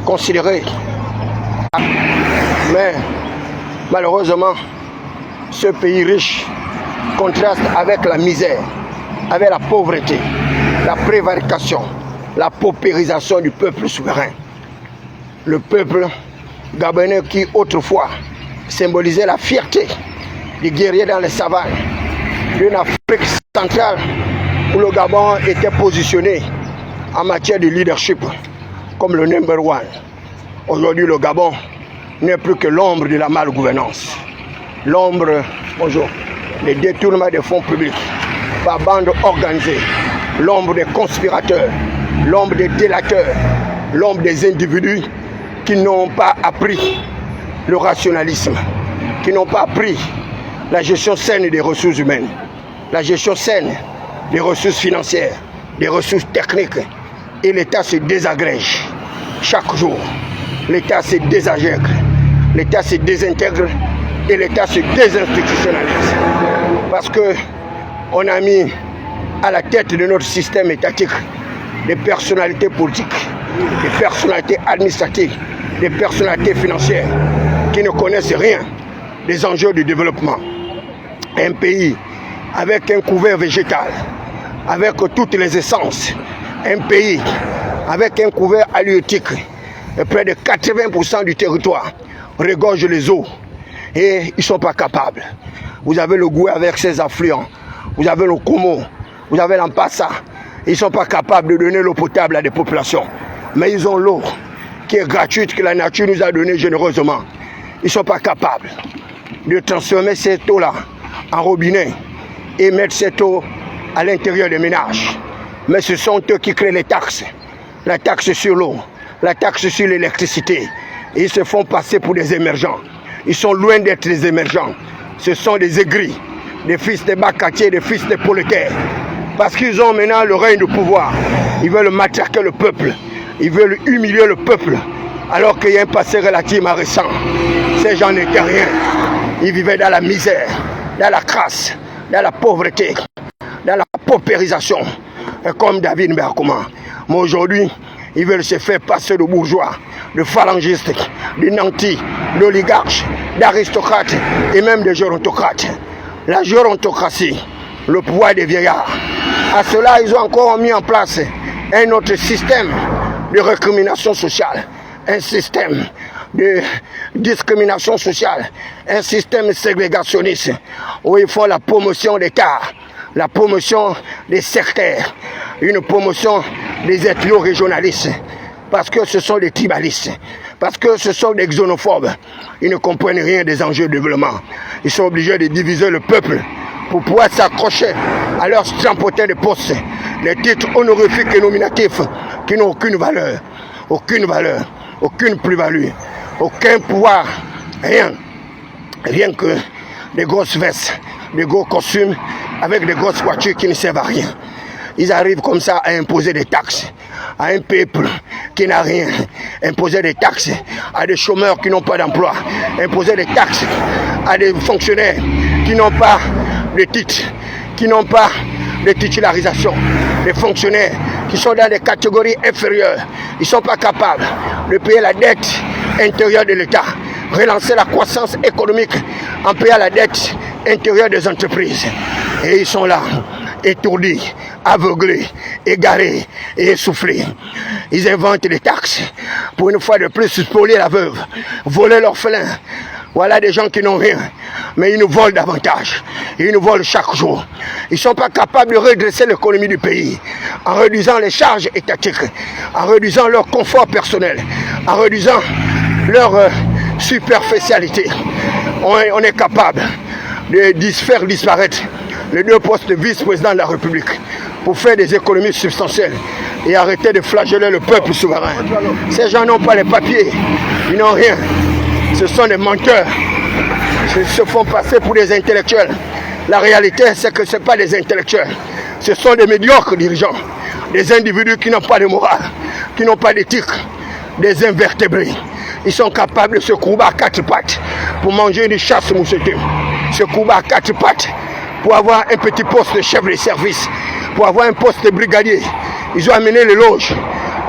considéré. Mais malheureusement, ce pays riche contraste avec la misère, avec la pauvreté, la prévarication, la paupérisation du peuple souverain. Le peuple gabonais qui autrefois symbolisait la fierté des guerriers dans les savanes d'une Afrique centrale où le Gabon était positionné en matière de leadership comme le number one. Aujourd'hui, le Gabon n'est plus que l'ombre de la malgouvernance. L'ombre, bonjour, des détournements des fonds publics par bande organisée. L'ombre des conspirateurs, l'ombre des délateurs, l'ombre des individus qui n'ont pas appris le rationalisme, qui n'ont pas appris la gestion saine des ressources humaines, la gestion saine des ressources financières, des ressources techniques. Et l'État se désagrège chaque jour. L'État se désagègre, l'État se désintègre et l'État se désinstitutionnalise. Parce qu'on a mis à la tête de notre système étatique des personnalités politiques, des personnalités administratives, des personnalités financières qui ne connaissent rien des enjeux du développement. Un pays avec un couvert végétal, avec toutes les essences, un pays avec un couvert halieutique, et près de 80% du territoire regorge les eaux et ils ne sont pas capables. Vous avez le Goué avec ses affluents, vous avez le Komo, vous avez l'Ampassa, ils ne sont pas capables de donner l'eau potable à des populations. Mais ils ont l'eau qui est gratuite, que la nature nous a donnée généreusement. Ils ne sont pas capables de transformer cette eau-là en robinet et mettre cette eau à l'intérieur des ménages. Mais ce sont eux qui créent les taxes. La taxe sur l'eau, la taxe sur l'électricité. Ils se font passer pour des émergents. Ils sont loin d'être des émergents. Ce sont des aigris, des fils de bacatiers, des fils de prolétaires. Parce qu'ils ont maintenant le règne de pouvoir. Ils veulent matraquer le peuple. Ils veulent humilier le peuple. Alors qu'il y a un passé relativement récent. Ces gens n'étaient rien. Ils vivaient dans la misère, dans la crasse, dans la pauvreté, dans la paupérisation. Comme David Mberkoma. Mais aujourd'hui, ils veulent se faire passer de bourgeois, de phalangistes, de nantis, d'oligarches, d'aristocrates et même de gérontocrates. La gérontocratie, le pouvoir des vieillards. À cela, ils ont encore mis en place un autre système de récrimination sociale, un système de discrimination sociale, un système ségrégationniste où ils font la promotion des tares, la promotion des sectaires, une promotion des ethno-régionalistes, parce que ce sont des tribalistes, parce que ce sont des xénophobes. Ils ne comprennent rien des enjeux de développement. Ils sont obligés de diviser le peuple pour pouvoir s'accrocher à leurs strampotins de postes, les titres honorifiques et nominatifs qui n'ont aucune valeur, aucune plus-value, aucun pouvoir, rien que des grosses vestes, des gros costumes avec des grosses voitures qui ne servent à rien. Ils arrivent comme ça à imposer des taxes à un peuple qui n'a rien, imposer des taxes à des chômeurs qui n'ont pas d'emploi, imposer des taxes à des fonctionnaires qui n'ont pas de titres, qui n'ont pas de titularisation, des fonctionnaires qui sont dans des catégories inférieures. Ils ne sont pas capables de payer la dette intérieure de l'État, relancer la croissance économique en payant la dette intérieure des entreprises. Et ils sont là, étourdis, aveuglés, égarés et essoufflés. Ils inventent des taxes pour une fois de plus spolier la veuve, voler l'orphelin. Voilà des gens qui n'ont rien, mais ils nous volent davantage. Ils nous volent chaque jour. Ils ne sont pas capables de redresser l'économie du pays en réduisant les charges étatiques, en réduisant leur confort personnel, en réduisant leur superficialité. On est capable de faire disparaître les 2 postes de vice-président de la République pour faire des économies substantielles et arrêter de flageller le peuple souverain. Ces gens n'ont pas les papiers, ils n'ont rien. Ce sont des menteurs. Ils se font passer pour des intellectuels. La réalité, c'est que ce ne sont pas des intellectuels. Ce sont des médiocres dirigeants. Des individus qui n'ont pas de morale, qui n'ont pas d'éthique, des invertébrés. Ils sont capables de se courber à 4 pattes pour manger une chasse moussetée. Se courber à 4 pattes pour avoir un petit poste de chef de service, pour avoir un poste de brigadier. Ils ont amené les loges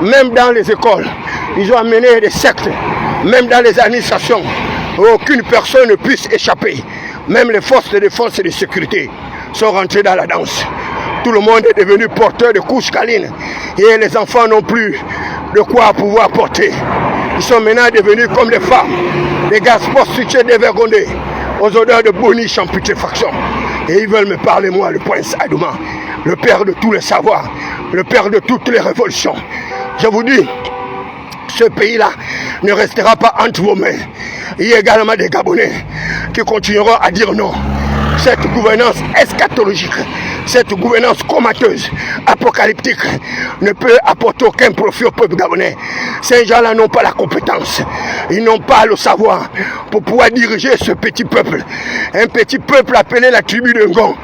même dans les écoles, ils ont amené des sectes, même dans les administrations, où aucune personne ne puisse échapper. Même les forces de défense et de sécurité sont rentrées dans la danse. Tout le monde est devenu porteur de couches câlines et les enfants n'ont plus de quoi pouvoir porter. Ils sont maintenant devenus comme des femmes, des gars prostitués dévergondés, aux odeurs de boniche en putréfaction. Et ils veulent me parler, moi, le prince Adouma, le père de tous les savoirs, le père de toutes les révolutions. Je vous dis, ce pays-là ne restera pas entre vos mains. Il y a également des Gabonais qui continueront à dire non. Cette gouvernance eschatologique, cette gouvernance comateuse, apocalyptique, ne peut apporter aucun profit au peuple gabonais. Ces gens-là n'ont pas la compétence, ils n'ont pas le savoir pour pouvoir diriger ce petit peuple. Un petit peuple appelé la tribu de Ngon,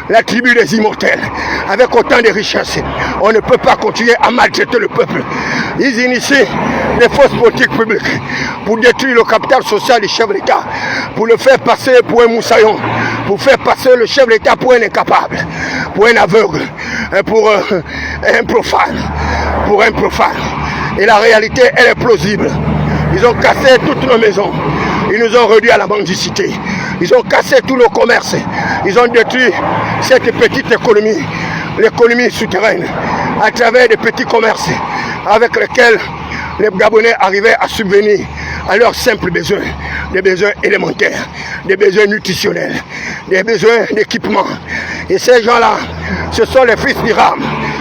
la tribu des immortels, avec autant de richesses. On ne peut pas continuer à maltraiter le peuple. Ils initient des fausses politiques publiques pour détruire le capital social du chef de l'État, pour le faire passer pour un moussaillon, pour faire passer le chef de l'État pour un incapable, pour un aveugle, pour un profane, Et la réalité, elle est plausible. Ils ont cassé toutes nos maisons. Ils nous ont réduits à la mendicité. Ils ont cassé tous nos commerces. Ils ont détruit cette petite économie, l'économie souterraine, à travers des petits commerces avec lesquels les Gabonais arrivaient à subvenir à leurs simples besoins, des besoins élémentaires, des besoins nutritionnels, des besoins d'équipement. Et ces gens-là, ce sont les fils d'Iram,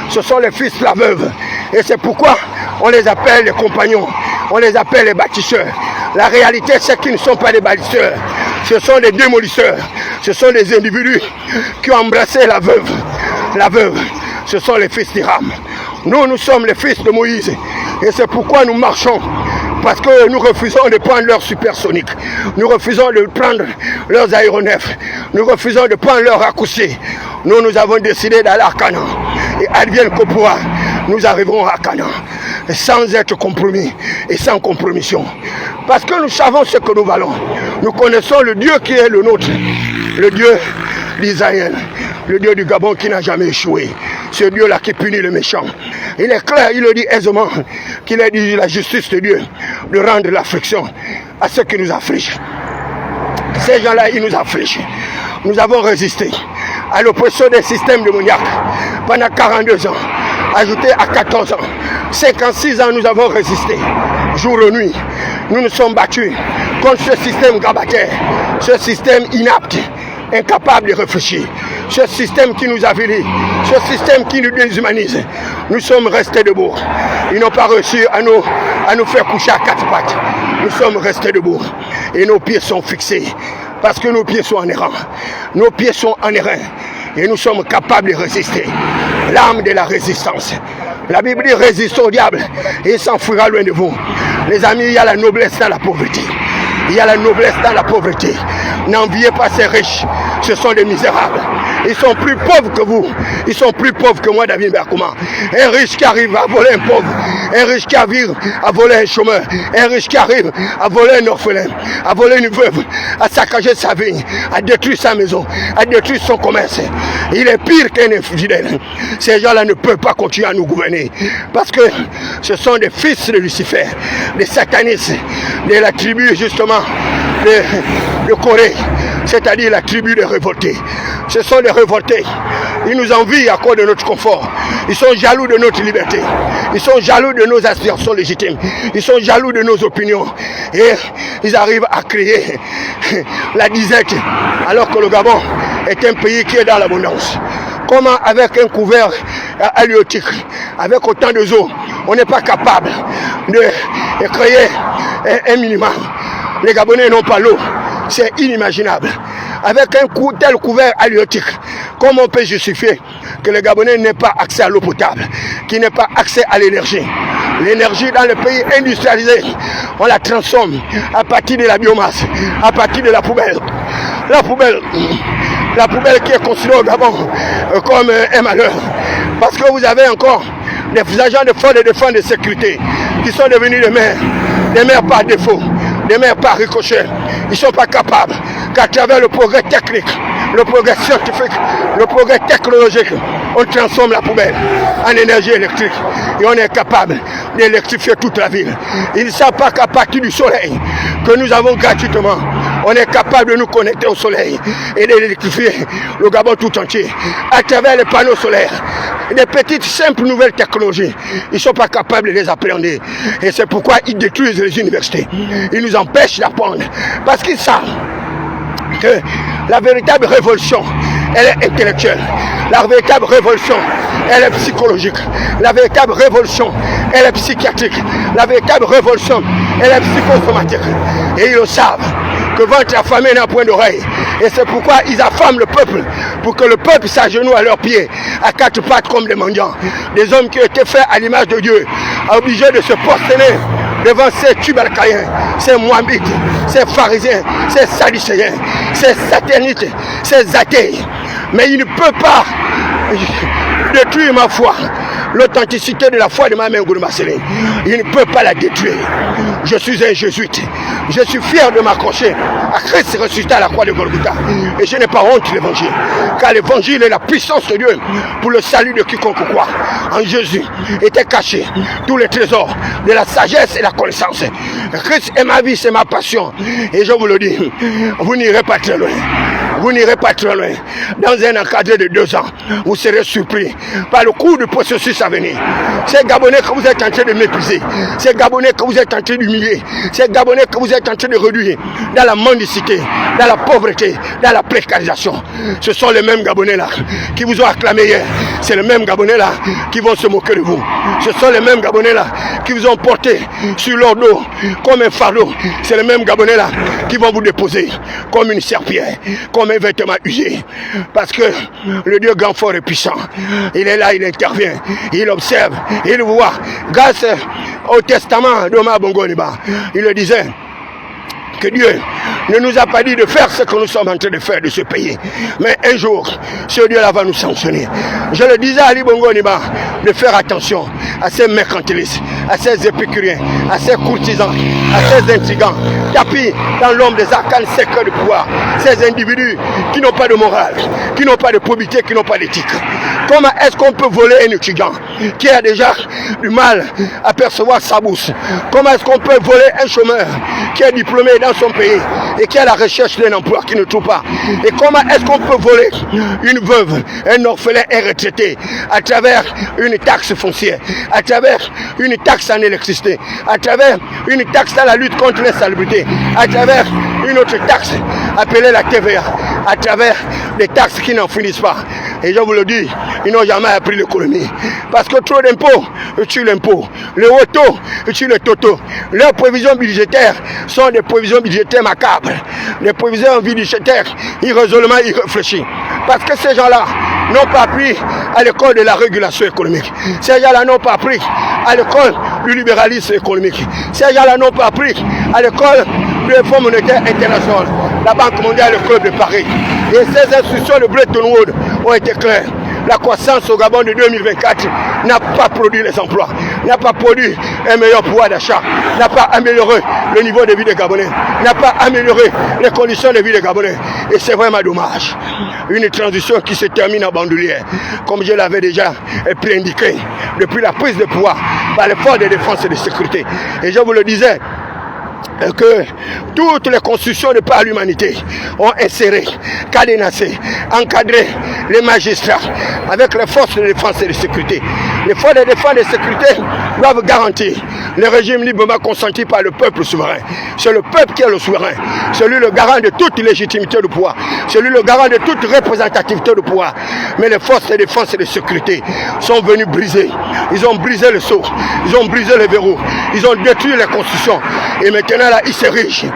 ce sont les fils de la veuve. Et c'est pourquoi on les appelle les compagnons, on les appelle les bâtisseurs. La réalité, c'est qu'ils ne sont pas des bâtisseurs, ce sont des démolisseurs, ce sont des individus qui ont embrassé la veuve. La veuve, ce sont les fils d'Iram. Nous sommes les fils de Moïse. Et c'est pourquoi nous marchons. Parce que nous refusons de prendre leurs supersoniques. Nous refusons de prendre leurs aéronefs. Nous refusons de prendre leurs raccourcis. Nous avons décidé d'aller à Canaan. Et advienne qu'au pouvoir, nous arriverons à Canaan. Sans être compromis et sans compromission. Parce que nous savons ce que nous valons. Nous connaissons le Dieu qui est le nôtre. Le Dieu d'Israël. Le Dieu du Gabon qui n'a jamais échoué. Ce Dieu-là qui punit les méchants. Il est clair, il le dit aisément, qu'il est dit la justice de Dieu de rendre l'affliction à ceux qui nous affligent. Ces gens-là, ils nous affligent. Nous avons résisté à l'oppression des systèmes démoniaques pendant 42 ans, ajouté à 14 ans. 56 ans, nous avons résisté, jour et nuit. Nous nous sommes battus contre ce système grabataire, ce système inapte, incapable de réfléchir, ce système qui nous avilit, ce système qui nous déshumanise. Nous sommes restés debout. Ils n'ont pas réussi à nous faire coucher à quatre pattes. Nous sommes restés debout et nos pieds sont fixés parce que nos pieds sont en errant. Nos pieds sont en errant et nous sommes capables de résister. L'âme de la résistance. La Bible dit résistez au diable et il s'enfuira loin de vous. Les amis, il y a la noblesse dans la pauvreté. Il y a la noblesse dans la pauvreté. N'enviez pas ces riches, ce sont des misérables. Ils sont plus pauvres que vous. Ils sont plus pauvres que moi, David Berkouma. Un riche qui arrive à voler un pauvre. Un riche qui arrive à voler un chômeur. Un riche qui arrive à voler un orphelin. À voler une veuve. À saccager sa vigne. À détruire sa maison. À détruire son commerce. Il est pire qu'un infidèle. Ces gens-là ne peuvent pas continuer à nous gouverner. Parce que ce sont des fils de Lucifer. Des satanistes. De la tribu justement de Corée. C'est-à-dire la tribu des révoltés. Ce sont des révoltés. Ils nous envient à cause de notre confort. Ils sont jaloux de notre liberté. Ils sont jaloux de nos aspirations légitimes. Ils sont jaloux de nos opinions. Et ils arrivent à créer la disette. Alors que le Gabon est un pays qui est dans l'abondance. Comment avec un couvert halieutique, avec autant de eau, on n'est pas capable de créer un minimum. Les Gabonais n'ont pas l'eau. C'est inimaginable. Avec un tel couvert halieutique, comment on peut justifier que les Gabonais n'aient pas accès à l'eau potable, qu'ils n'aient pas accès à l'énergie? L'énergie dans le pays industrialisé, on la transforme à partir de la biomasse, à partir de la poubelle. La poubelle qui est considérée au Gabon comme un malheur. Parce que vous avez encore des agents de force et de défense de sécurité qui sont devenus des maires par défaut, des maires par ricochet. Ils ne sont pas capables qu'à travers le progrès technique, le progrès scientifique, le progrès technologique, on transforme la poubelle en énergie électrique et on est capable d'électrifier toute la ville. Ils ne savent pas qu'à partir du soleil que nous avons gratuitement, on est capable de nous connecter au soleil et d'électrifier le Gabon tout entier à travers les panneaux solaires. Des petites simples nouvelles technologies, ils ne sont pas capables de les appréhender. Et c'est pourquoi ils détruisent les universités. Ils nous empêchent d'apprendre. Parce qu'ils savent que la véritable révolution, elle est intellectuelle. La véritable révolution, elle est psychologique. La véritable révolution, elle est psychiatrique. La véritable révolution, elle est psychosomatique. Et ils le savent, que ventre affamé n'a point d'oreille. Et c'est pourquoi ils affament le peuple, pour que le peuple s'agenouille à leurs pieds, à quatre pattes comme des mendiants. Des hommes qui ont été faits à l'image de Dieu, obligés de se prosterner devant ces tubalcaïens, ces moabites, ces pharisiens, ces sadducéens, ces satanites, ces athées. Mais il ne peut pas détruire ma foi, l'authenticité de la foi de ma mère Ngounou Marcelin. Il ne peut pas la détruire. Je suis un jésuite. Je suis fier de m'accrocher à Christ ressuscité à la croix de Golgotha. Et je n'ai pas honte de l'évangile. Car l'évangile est la puissance de Dieu pour le salut de quiconque croit. En Jésus étaient cachés tous les trésors de la sagesse et la connaissance. Christ est ma vie, c'est ma passion. Et je vous le dis, vous n'irez pas très loin. Vous n'irez pas très loin. Dans un encadré de 2 ans, vous serez surpris par le cours du processus à venir. Ces Gabonais que vous êtes en train de mépriser, ces Gabonais que vous êtes en train d'humilier, ces Gabonais que vous êtes en train de réduire dans la mendicité, dans la pauvreté, dans la précarisation, ce sont les mêmes Gabonais là qui vous ont acclamé hier. C'est les mêmes Gabonais là qui vont se moquer de vous. Ce sont les mêmes Gabonais là qui vous ont porté sur leur dos comme un fardeau. C'est les mêmes Gabonais là qui vont vous déposer comme une serpillère, comme un vêtement usé. Parce que le Dieu grand, fort et puissant, il est là, il intervient, il observe, il voit. Grâce au testament d'Omar Bongo Ondimba, il le disait que Dieu ne nous a pas dit de faire ce que nous sommes en train de faire de ce pays. Mais un jour, ce Dieu-là va nous sanctionner. Je le disais à Ali Bongo Ondimba de faire attention à ces mercantilistes, à ces épicuriens, à ces courtisans, à ces intrigants, tapis dans l'ombre des arcanes secrets de pouvoir. Ces individus qui n'ont pas de morale, qui n'ont pas de probité, qui n'ont pas d'éthique. Comment est-ce qu'on peut voler un étudiant qui a déjà du mal à percevoir sa bourse? Comment est-ce qu'on peut voler un chômeur qui est diplômé dans son pays et qui est à la recherche d'un emploi qui ne trouve pas? Et comment est-ce qu'on peut voler une veuve, un orphelin, un retraité à travers une taxe foncière, à travers une taxe en électricité, à travers une taxe dans la lutte contre l'insalubrité, à travers une autre taxe appelée la TVA, à travers des taxes qui n'en finissent pas? Et je vous le dis, ils n'ont jamais appris l'économie. Parce que trop d'impôts tuent l'impôt. Le haut taux tue le taux taux. Leurs prévisions budgétaires sont des prévisions budgétaires macabres. Des prévisions budgétaires irrésolument irréfléchies. Parce que ces gens-là n'ont pas appris à l'école de la régulation économique. Ces gens-là n'ont pas appris à l'école du libéralisme économique. Ces gens-là n'ont pas appris à l'école du Fonds monétaire international, la Banque mondiale, le Club de Paris. Et ces institutions de Bretton Woods ont été claires. La croissance au Gabon de 2024 n'a pas produit les emplois, n'a pas produit un meilleur pouvoir d'achat, n'a pas amélioré le niveau de vie des Gabonais, n'a pas amélioré les conditions de vie des Gabonais. Et c'est vraiment dommage. Une transition qui se termine en bandoulière, comme je l'avais déjà préindiqué depuis la prise de pouvoir par les forces de défense et de sécurité. Et je vous le disais, que toutes les constitutions de par l'humanité ont inséré, cadenassé, encadré les magistrats avec les forces de défense et de sécurité. Les forces de défense et de sécurité doivent garantir le régime librement consenti par le peuple souverain. C'est le peuple qui est le souverain, celui le garant de toute légitimité du pouvoir, celui le garant de toute représentativité du pouvoir. Mais les forces de défense et de sécurité sont venues briser. Ils ont brisé le sceau, ils ont brisé les verrous, ils ont détruit les constitutions. Et maintenant là, ils s'érigent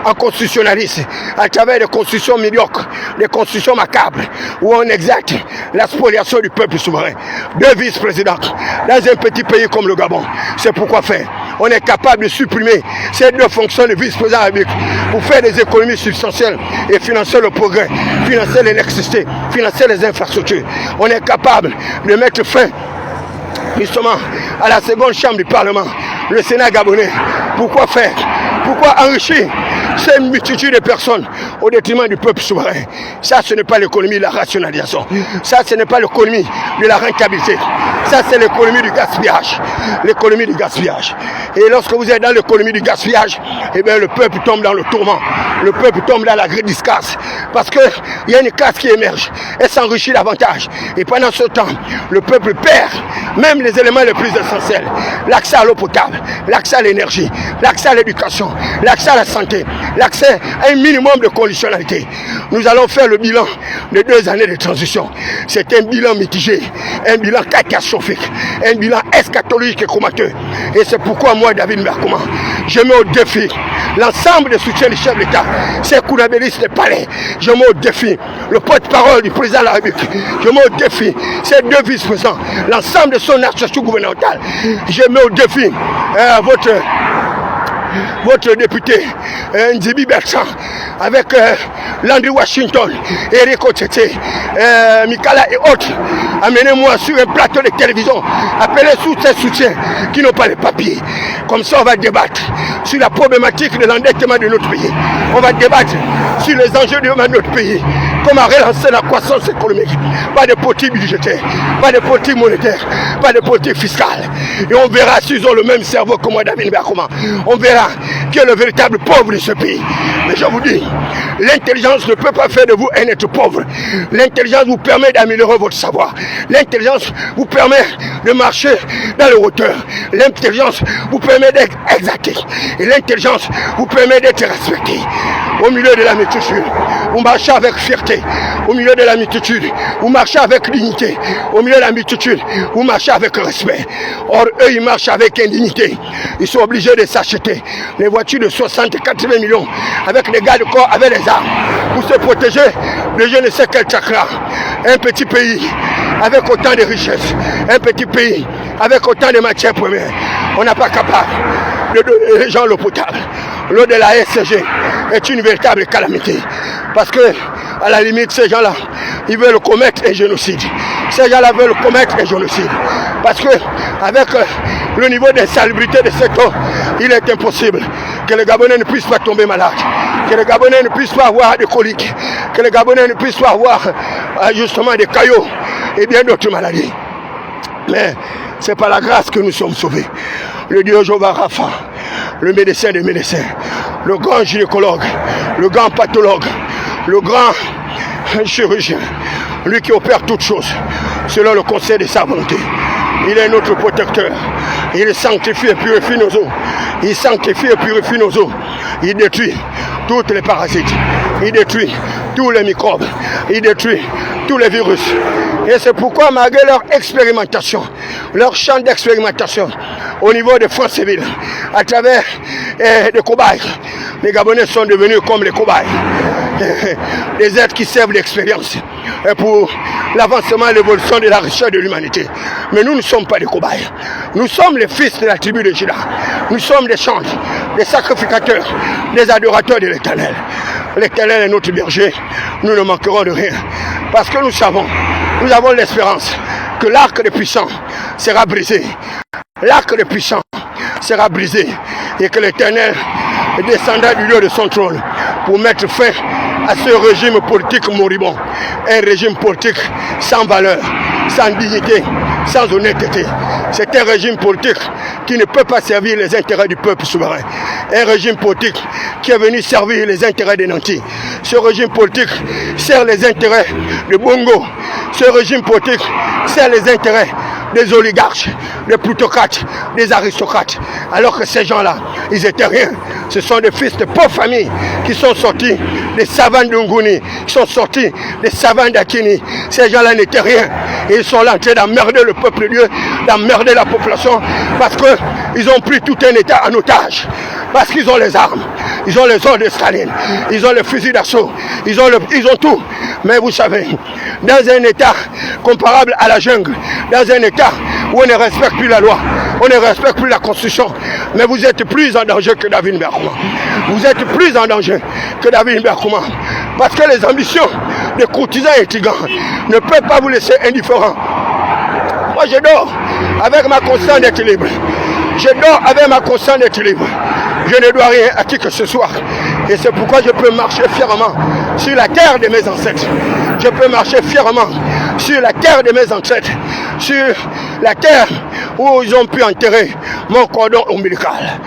en constitutionnalistes à travers des constitutions médiocres, des constitutions macabres, où on exacte la spoliation du peuple souverain. 2 vice-présidents dans un petit pays comme le Gabon. C'est pourquoi faire. On est capable de supprimer ces 2 fonctions de vice-président avec pour faire des économies substantielles et financer le progrès, financer l'électricité, financer les infrastructures. On est capable de mettre fin justement à la seconde chambre du Parlement, le Sénat gabonais. Pourquoi faire? Pourquoi enrichir C'est une multitude de personnes au détriment du peuple souverain. Ça, ce n'est pas l'économie de la rationalisation. Ça, ce n'est pas l'économie de la rentabilité. Ça, c'est l'économie du gaspillage. L'économie du gaspillage. Et lorsque vous êtes dans l'économie du gaspillage, eh bien, le peuple tombe dans le tourment. Le peuple tombe dans la disgrâce. Parce qu'il y a une casse qui émerge. Elle s'enrichit davantage. Et pendant ce temps, le peuple perd même les éléments les plus essentiels. L'accès à l'eau potable, l'accès à l'énergie, l'accès à l'éducation, l'accès à la santé, l'accès à un minimum de conditionnalité. Nous allons faire le bilan de 2 années de transition. C'est un bilan mitigé, un bilan catastrophique, un bilan eschatologique et comateux. Et c'est pourquoi moi, David Mberkouma, je mets au défi l'ensemble des soutiens du chef de l'État, ces coulabélistes des palais. Je mets au défi le porte-parole du président de la République. Je mets au défi ces 2 vice-présidents, l'ensemble de son architecture gouvernementale. Je mets au défi votre député Nzibi Bertrand avec Landry Washington, Eric Otete, Mikala et autres. Amenez-moi sur un plateau de télévision, appelez tous ces soutiens qui n'ont pas les papiers. Comme ça, on va débattre sur la problématique de l'endettement de notre pays. On va débattre sur les enjeux de notre pays. Comment relancer la croissance économique. Pas de politique budgétaire, pas de politique monétaire, pas de politique fiscale. Et on verra s'ils ont le même cerveau que moi, David Mberkouma. On verra qui est le véritable pauvre de ce pays. Mais je vous dis, l'intelligence ne peut pas faire de vous un être pauvre. L'intelligence vous permet d'améliorer votre savoir. L'intelligence vous permet de marcher dans le hauteur. L'intelligence vous permet d'être exalté. Et l'intelligence vous permet d'être respecté. Au milieu de la multitude, vous marchez avec fierté. Au milieu de la multitude, vous marchez avec dignité. Au milieu de la multitude, vous marchez avec respect. Or, eux, ils marchent avec indignité. Ils sont obligés de s'acheter les voitures de 60-80 millions avec les gars de corps, avec les armes, pour se protéger de je ne sais quel chakra. Un petit pays avec autant de richesses, un petit pays avec autant de matières premières, on n'a pas capable de donner aux gens l'eau potable. L'eau de la SCG est une véritable calamité. Parce que, à la limite, ces gens-là, ils veulent commettre un génocide. Ces gens-là veulent commettre un génocide. Parce que, avec le niveau d'insalubrité de cette eau, il est impossible que les Gabonais ne puissent pas tomber malades, que les Gabonais ne puissent pas avoir des coliques, que les Gabonais ne puissent pas avoir justement des caillots et bien d'autres maladies. Mais c'est par la grâce que nous sommes sauvés. Le Dieu Jéhovah Rapha, le médecin des médecins, le grand gynécologue, le grand pathologue, le grand chirurgien, lui qui opère toutes choses selon le conseil de sa volonté. Il est notre protecteur. Il sanctifie et purifie nos eaux. Il sanctifie et purifie nos eaux. Il détruit tous les parasites. Il détruit tous les microbes. Il détruit tous les virus. Et c'est pourquoi, malgré leur expérimentation, leur champ d'expérimentation au niveau de Franceville, à travers des cobayes, les Gabonais sont devenus comme les cobayes. Des êtres qui servent l'expérience pour l'avancement et l'évolution de la richesse de l'humanité. Mais nous ne sommes pas des cobayes. Nous sommes les fils de la tribu de Juda. Nous sommes des chantres, des sacrificateurs, des adorateurs de l'Éternel. L'Éternel est notre berger. Nous ne manquerons de rien. Parce que nous avons l'espérance que l'arc des puissants sera brisé. L'arc des puissants sera brisé et que l'Éternel descendra du lieu de son trône pour mettre fin à ce régime politique moribond. Un régime politique sans valeur, sans dignité, sans honnêteté. C'est un régime politique qui ne peut pas servir les intérêts du peuple souverain. Un régime politique qui est venu servir les intérêts des nantis. Ce régime politique sert les intérêts de Bongo. Ce régime politique sert les intérêts des oligarches, des plutocrates, des aristocrates. Alors que ces gens-là, ils étaient rien. Ce sont des fils de pauvres familles qui sont sortis des savanes d'Unguni, qui sont sortis des savanes d'Akini. Ces gens-là n'étaient rien. Et ils sont là en train d'emmerder le peuple de Dieu, d'emmerder la population, parce qu'ils ont pris tout un État en otage. Parce qu'ils ont les armes, ils ont les ordres de Staline, ils ont les fusils d'assaut, ils ont tout. Mais vous savez, dans un État comparable à la jungle, dans un État où on ne respecte plus la loi, on ne respecte plus la Constitution, mais vous êtes plus en danger que David Mberkouma. Vous êtes plus en danger que David Mberkouma. Parce que les ambitions des courtisans et intrigants ne peuvent pas vous laisser indifférents. Moi je dors avec ma conscience d'être libre. Je dors avec ma conscience d'être libre. Je ne dois rien à qui que ce soit. Et c'est pourquoi je peux marcher fièrement sur la terre de mes ancêtres. Je peux marcher fièrement sur la terre de mes ancêtres. Sur la terre où ils ont pu enterrer mon cordon ombilical.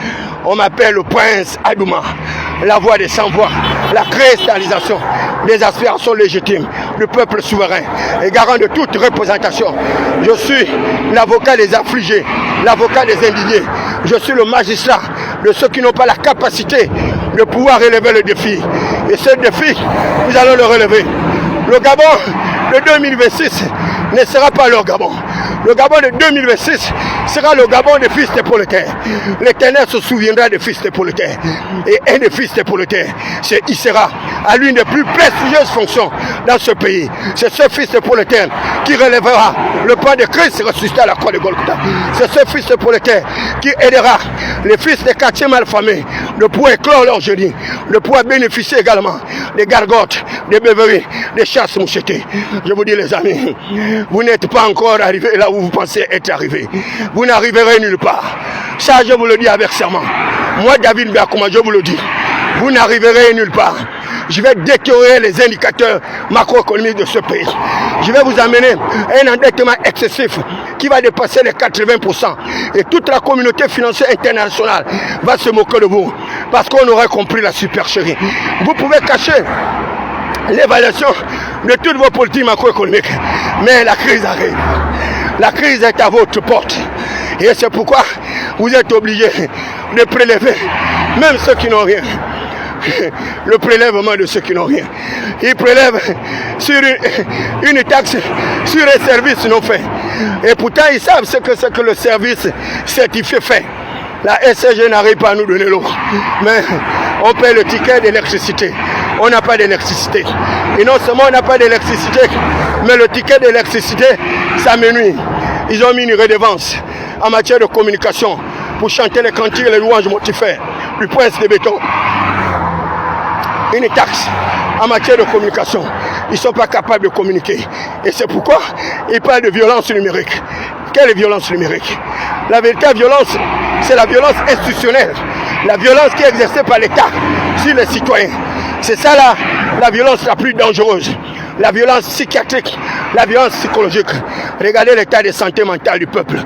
On m'appelle le prince Adouma, la voix des sans-voix, la cristallisation des aspirations légitimes du peuple souverain et garant de toute représentation. Je suis l'avocat des affligés, l'avocat des indignés. Je suis le magistrat de ceux qui n'ont pas la capacité de pouvoir relever le défi. Et ce défi, nous allons le relever. Le Gabon de 2026 ne sera pas leur Gabon. Le Gabon de 2026 sera le Gabon des fils des prolétaires. L'Éternel se souviendra des fils des prolétaires. Et un des fils des prolétaires, il sera à l'une des plus prestigieuses fonctions dans ce pays. C'est ce fils de prolétaire qui relèvera le pain de Christ ressuscité à la croix de Golgotha. C'est ce fils de prolétaire qui aidera les fils des quartiers malfamés de pouvoir éclore leur génie, de pouvoir bénéficier également des gargotes, des beuveries, des chasses mouchetées. Je vous dis les amis, vous n'êtes pas encore arrivés là où vous pensez être arrivés. Vous n'arriverez nulle part. Ça, je vous le dis avec serment. Moi, David Biakoma, je vous le dis. Vous n'arriverez nulle part. Je vais détériorer les indicateurs macroéconomiques de ce pays. Je vais vous amener un endettement excessif qui va dépasser les 80%. Et toute la communauté financière internationale va se moquer de vous. Parce qu'on aurait compris la supercherie. Vous pouvez cacher l'évaluation de toutes vos politiques macroéconomiques. Mais la crise arrive. La crise est à votre porte. Et c'est pourquoi vous êtes obligés de prélever même ceux qui n'ont rien. Le prélèvement de ceux qui n'ont rien. Ils prélèvent sur une taxe sur un service non fait. Et pourtant, ils savent ce que c'est que le service certifié fait. La SCG n'arrive pas à nous donner l'eau. Mais on paie le ticket d'électricité. On n'a pas d'électricité. Et non seulement on n'a pas d'électricité, mais le ticket d'électricité, ça m'ennuie. Ils ont mis une redevance en matière de communication pour chanter les cantiques et les louanges mortifères du prince de béton. Une taxe en matière de communication. Ils ne sont pas capables de communiquer. Et c'est pourquoi ils parlent de violence numérique. Quelle violence numérique? La véritable violence, c'est la violence institutionnelle. La violence qui est exercée par l'État sur les citoyens. C'est ça là, la violence la plus dangereuse. La violence psychiatrique, la violence psychologique. Regardez l'état de santé mentale du peuple.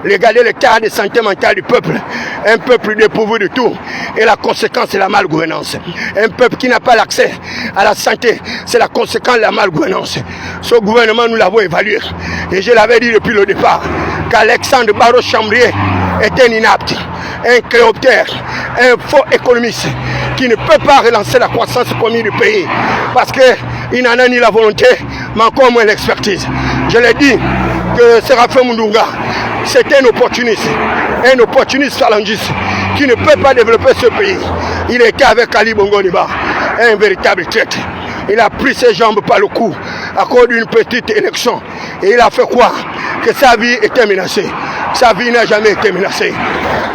Regardez l'état de santé mentale du peuple. Un peuple dépourvu de tout. Et la conséquence, c'est la malgouvernance. Un peuple qui n'a pas l'accès à la santé, c'est la conséquence de la malgouvernance. Ce gouvernement, nous l'avons évalué. Et je l'avais dit depuis le départ, qu'Alexandre Barreau-Chambrier est un inapte, un cléoptère, un faux économiste qui ne peut pas relancer la croissance économique du pays parce qu'il n'en a ni la volonté, mais encore moins l'expertise. Je l'ai dit que Séraphin Mundunga, c'est un opportuniste phalangiste qui ne peut pas développer ce pays. Il était avec Ali Bongo Ondimba, un véritable traître. Il a pris ses jambes par le cou à cause d'une petite élection. Et il a fait croire que sa vie était menacée. Sa vie n'a jamais été menacée.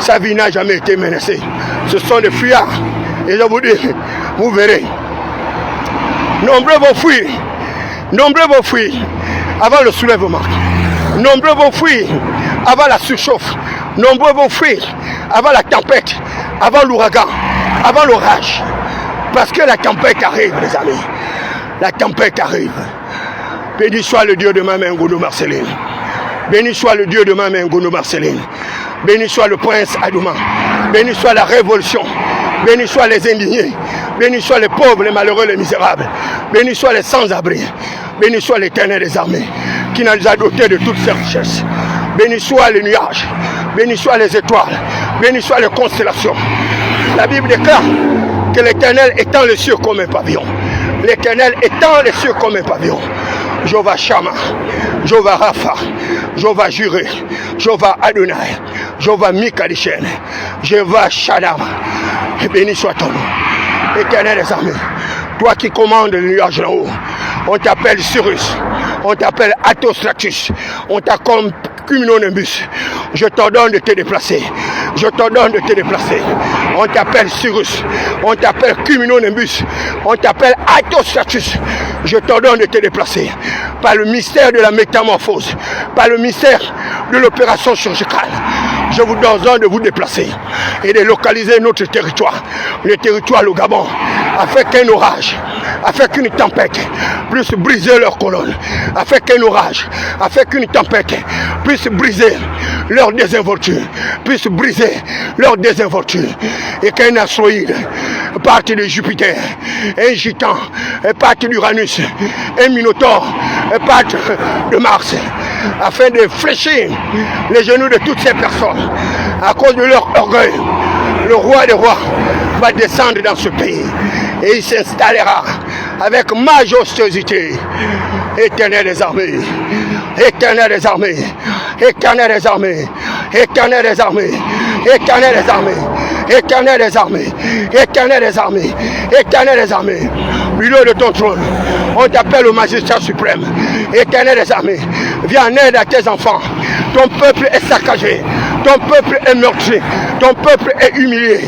Sa vie n'a jamais été menacée. Ce sont des fuyards. Et je vous dis, vous verrez. Nombreux vont fuir. Nombreux vont fuir avant le soulèvement. Nombreux vont fuir avant la surchauffe. Nombreux vont fuir avant la tempête, avant l'ouragan, avant l'orage. Parce que la tempête arrive, les amis. La tempête arrive. Béni soit le Dieu de ma main, Ngondo Marceline. Béni soit le Dieu de ma main, Ngondo Marceline. Béni soit le prince Adouma. Béni soit la révolution. Béni soient les indignés. Béni soient les pauvres, les malheureux, les misérables. Béni soient les sans-abri. Béni soit l'Éternel des armées qui nous a dotés de toutes ses richesses. Béni soient les nuages. Béni soient les étoiles. Béni soient les constellations. La Bible déclare que l'Éternel étend les cieux comme un pavillon. L'Éternel étend les cieux comme un pavillon. Jéhovah Shama, Jéhovah Rapha, Jéhovah Juré, Jéhovah Adonai, Jéhovah Mikadishen, Jéhovah Shaddam. Et béni soit ton nom. Éternel des armées, toi qui commandes le nuage en haut, on t'appelle Cyrus, on t'appelle Atostratus, on t'appelle Cumulonimbus. Je t'ordonne de te déplacer. Je t'ordonne de te déplacer. On t'appelle Cyrus, on t'appelle Cumulonimbus, on t'appelle Aitostatus. Je t'ordonne de te déplacer par le mystère de la métamorphose, par le mystère de l'opération chirurgicale. Je vous ordonne de vous déplacer et de localiser notre territoire, le territoire, le Gabon, afin qu'un orage, afin qu'une tempête puisse briser leurs colonnes, afin qu'un orage, afin qu'une tempête puisse briser leur désinvolture, puisse briser leur désinvolture, et qu'un astéroïde parte de Jupiter, un gitan parte d'Uranus, un minotaure parte de Mars, afin de fléchir les genoux de toutes ces personnes à cause de leur orgueil. Le roi des rois va descendre dans ce pays et il s'installera avec majestuosité. Éternel des armées, Éternel des armées, Éternel des armées, Éternel des armées, Éternel des armées, Éternel des armées, Éternel des armées, Éternel des armées, milieu de ton trône, on t'appelle au magistrat suprême. Éternel des armées, viens en aide à tes enfants. Ton peuple est saccagé, ton peuple est meurtri, ton peuple est humilié.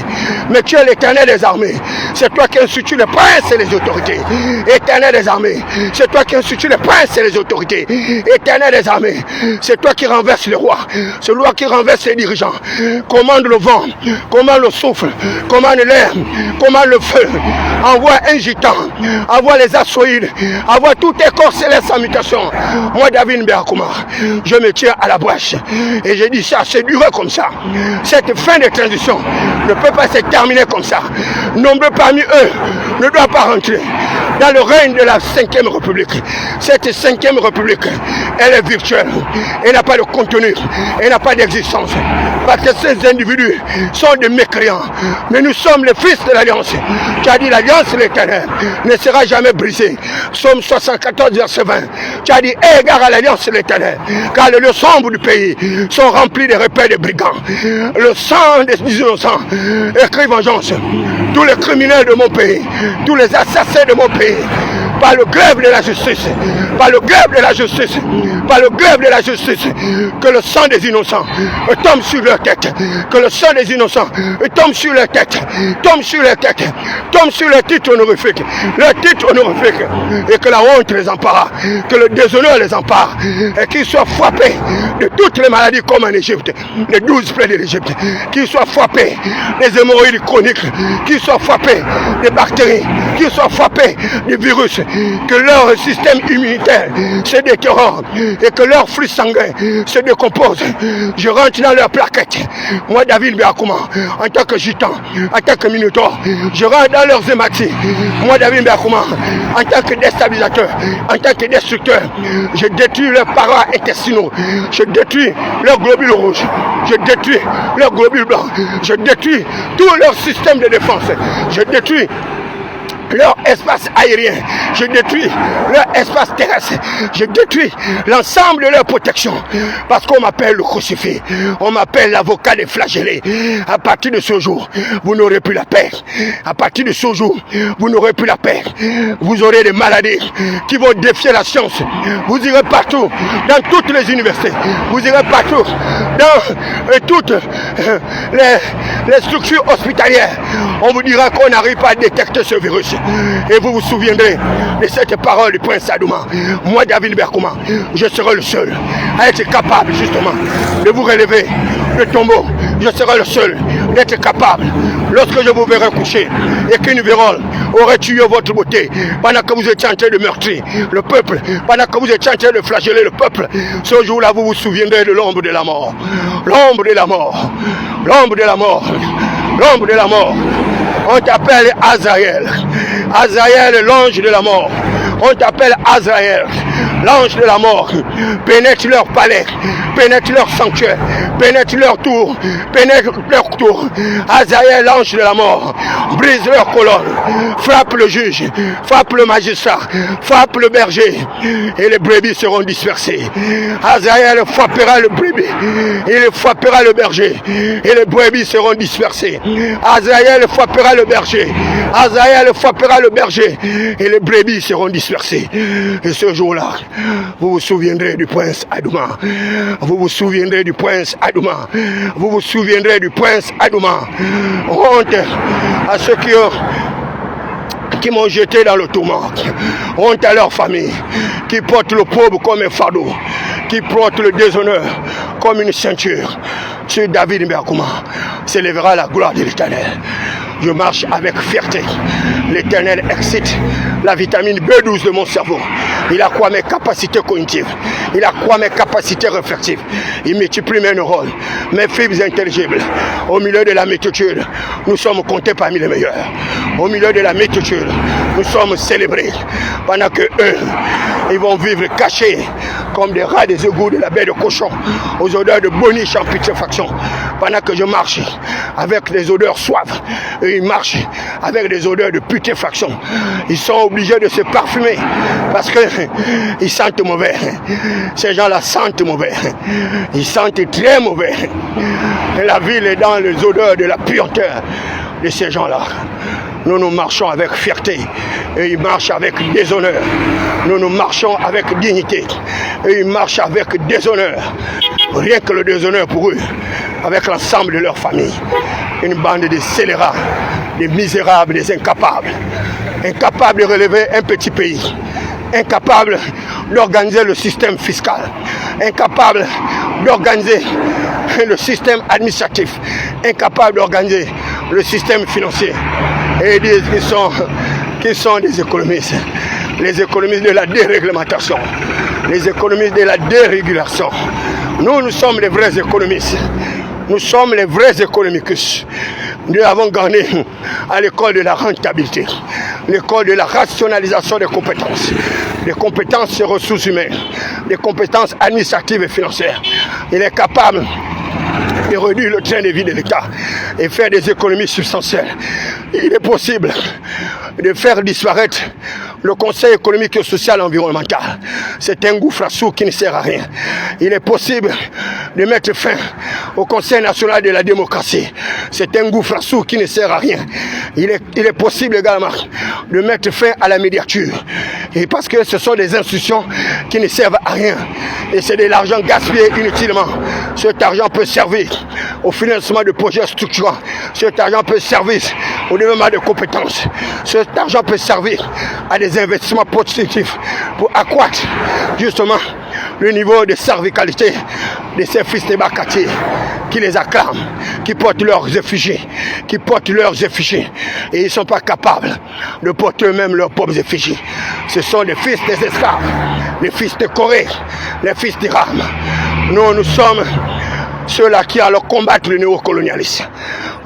Mais tu es l'Éternel des armées. C'est toi qui institues les princes et les autorités. Éternel des armées, c'est toi qui institues les princes et les autorités. Éternel des armées, c'est toi qui renverses les rois. C'est toi qui renverse les dirigeants. Commande le vent, commande le souffle, commande l'air, commande le feu. Envoie un gitan, envoie les astéroïdes, envoie tous tes corps célestes en mutation. Moi, David Mberakoumar, je me tiens à la brèche. Et je dis ça, c'est duré comme ça. Cette fin de transition ne peut pas se terminer comme ça. Nombreux parmi eux ne doivent pas rentrer dans le règne de la 5e République. Cette 5e République, elle est virtuelle. Elle n'a pas de contenu. Elle n'a pas d'existence. Parce que ces individus sont des mécréants. Mais nous sommes les fils de l'Alliance. Tu as dit l'Alliance de l'Éternel ne sera jamais brisée. Psaume 74, verset 20. Tu as dit égard à l'Alliance de l'Éternel. Car les lieux sombres du pays sont remplis de repères de brigands. Le sang des innocents écrit vengeance. Tous les criminels de mon pays, tous les assassins de mon pays, par le glaive de la justice, par le glaive de la justice, par le glaive de la justice, que le sang des innocents tombe sur leur tête, que le sang des innocents tombe sur leur tête, tombe sur leur tête, tombe sur leur titre honorifique, et que la honte les empare, que le déshonneur les empare, et qu'ils soient frappés de toutes les maladies comme en Égypte, les 12 plaies de l'Égypte, qu'ils soient frappés des hémorroïdes chroniques, qu'ils soient frappés des bactéries, qu'ils soient frappés des virus, que leur système immunitaire se détériore et que leur flux sanguin se décompose. Je rentre dans leur plaquette. Moi, David Mberakoumar, en tant que gitan, en tant que minotaure, je rentre dans leurs hématies. Moi, David Mberakoumar, en tant que déstabilisateur, en tant que destructeur, je détruis leurs parois intestinaux, je détruis leurs globules rouges, je détruis leurs globules blancs, je détruis tout leur système de défense, je détruis leur espace aérien, je détruis leur espace terrestre, je détruis l'ensemble de leur protection, parce qu'on m'appelle le crucifié, on m'appelle l'avocat des flagellés. À partir de ce jour, vous n'aurez plus la paix. À partir de ce jour, vous n'aurez plus la paix. Vous aurez des maladies qui vont défier la science. Vous irez partout, dans toutes les universités, vous irez partout, dans toutes les structures hospitalières. On vous dira qu'on n'arrive pas à détecter ce virus. Et vous vous souviendrez de cette parole du prince Adouma. Moi, David Mberakoumar, je serai le seul à être capable justement de vous relever de tombeau. Je serai le seul d'être capable, lorsque je vous verrai coucher et qu'une vérole aurait tué votre beauté pendant que vous étiez en train de meurtrir le peuple, pendant que vous étiez en train de flageller le peuple, ce jour-là vous vous souviendrez de l'ombre de la mort. L'ombre de la mort. L'ombre de la mort. L'ombre de la mort. On t'appelle Azraël. Azraël, l'ange de la mort. On t'appelle Azraël, l'ange de la mort. Pénètre leur palais, pénètre leur sanctuaire, pénètre leur tour, pénètre leur tour. Azraël, l'ange de la mort, brise leur colonne, frappe le juge, frappe le magistrat, frappe le berger, et les brebis seront dispersées. Azraël frappera le brebis, il frappera le berger, et les brebis seront dispersées. Azraël frappera le berger, Azraël frappera le berger, et les brebis seront dispersées. Et ce jour-là, Vous vous souviendrez du prince Adouma. Vous vous souviendrez du prince Adouma. Vous vous souviendrez du prince Adouma. Honte à ceux qui m'ont jeté dans le tourment. Honte à leur famille, qui portent le pauvre comme un fardeau, qui portent le déshonneur comme une ceinture. Sur David Mberkouma s'élèvera la gloire de l'Éternel. Je marche avec fierté. L'Éternel excite la vitamine B12 de mon cerveau. Il accroît mes capacités cognitives. Il accroît mes capacités réflexives. Il multiplie mes neurones, mes fibres intelligibles. Au milieu de la multitude, nous sommes comptés parmi les meilleurs. Au milieu de la multitude, nous sommes célébrés. Pendant que eux, ils vont vivre cachés comme des rats des égouts de la baie de cochon, aux odeurs de boniche en putréfaction. Pendant que je marche avec des odeurs suaves, et ils marchent avec des odeurs de putréfaction. Ils sont obligés de se parfumer parce qu'ils sentent mauvais. Ces gens-là sentent mauvais. Ils sentent très mauvais. Et la ville est dans les odeurs de la puanteur de ces gens-là. Nous marchons avec fierté et ils marchent avec déshonneur. Nous marchons avec dignité et ils marchent avec déshonneur. Rien que le déshonneur pour eux, avec l'ensemble de leur famille. Une bande de scélérats, des misérables, des incapables. Incapables de relever un petit pays. Incapables d'organiser le système fiscal. Incapables d'organiser le système administratif. Incapables d'organiser le système financier. Et ils disent qu'ils sont des économistes. Les économistes de la déréglementation. Les économistes de la dérégulation. Nous sommes les vrais économistes. Nous sommes les vrais économicus. Nous avons gagné à l'école de la rentabilité, l'école de la rationalisation des compétences et ressources humaines, des compétences administratives et financières. Il est capable de réduire le train de vie de l'État et faire des économies substantielles. Il est possible de faire disparaître le Conseil économique et social et environnemental. C'est un gouffre à sous qui ne sert à rien. Il est possible de mettre fin au Conseil national de la démocratie. C'est un gouffre à sous qui ne sert à rien. Il est possible également de mettre fin à la médiature. Et parce que ce sont des institutions qui ne servent à rien. Et c'est de l'argent gaspillé inutilement. Cet argent peut servir au financement de projets structurants. Cet argent peut servir au développement de compétences. Cet argent peut servir à des investissements positifs pour accroître justement le niveau de cervicalité de ces fils de Bakati qui les acclament, qui portent leurs effigies, et ils ne sont pas capables de porter eux-mêmes leurs propres effigies. Ce sont des fils des esclaves, les fils de Corée, les fils d'Iram. Nous sommes ceux-là qui allons combattre le néocolonialisme.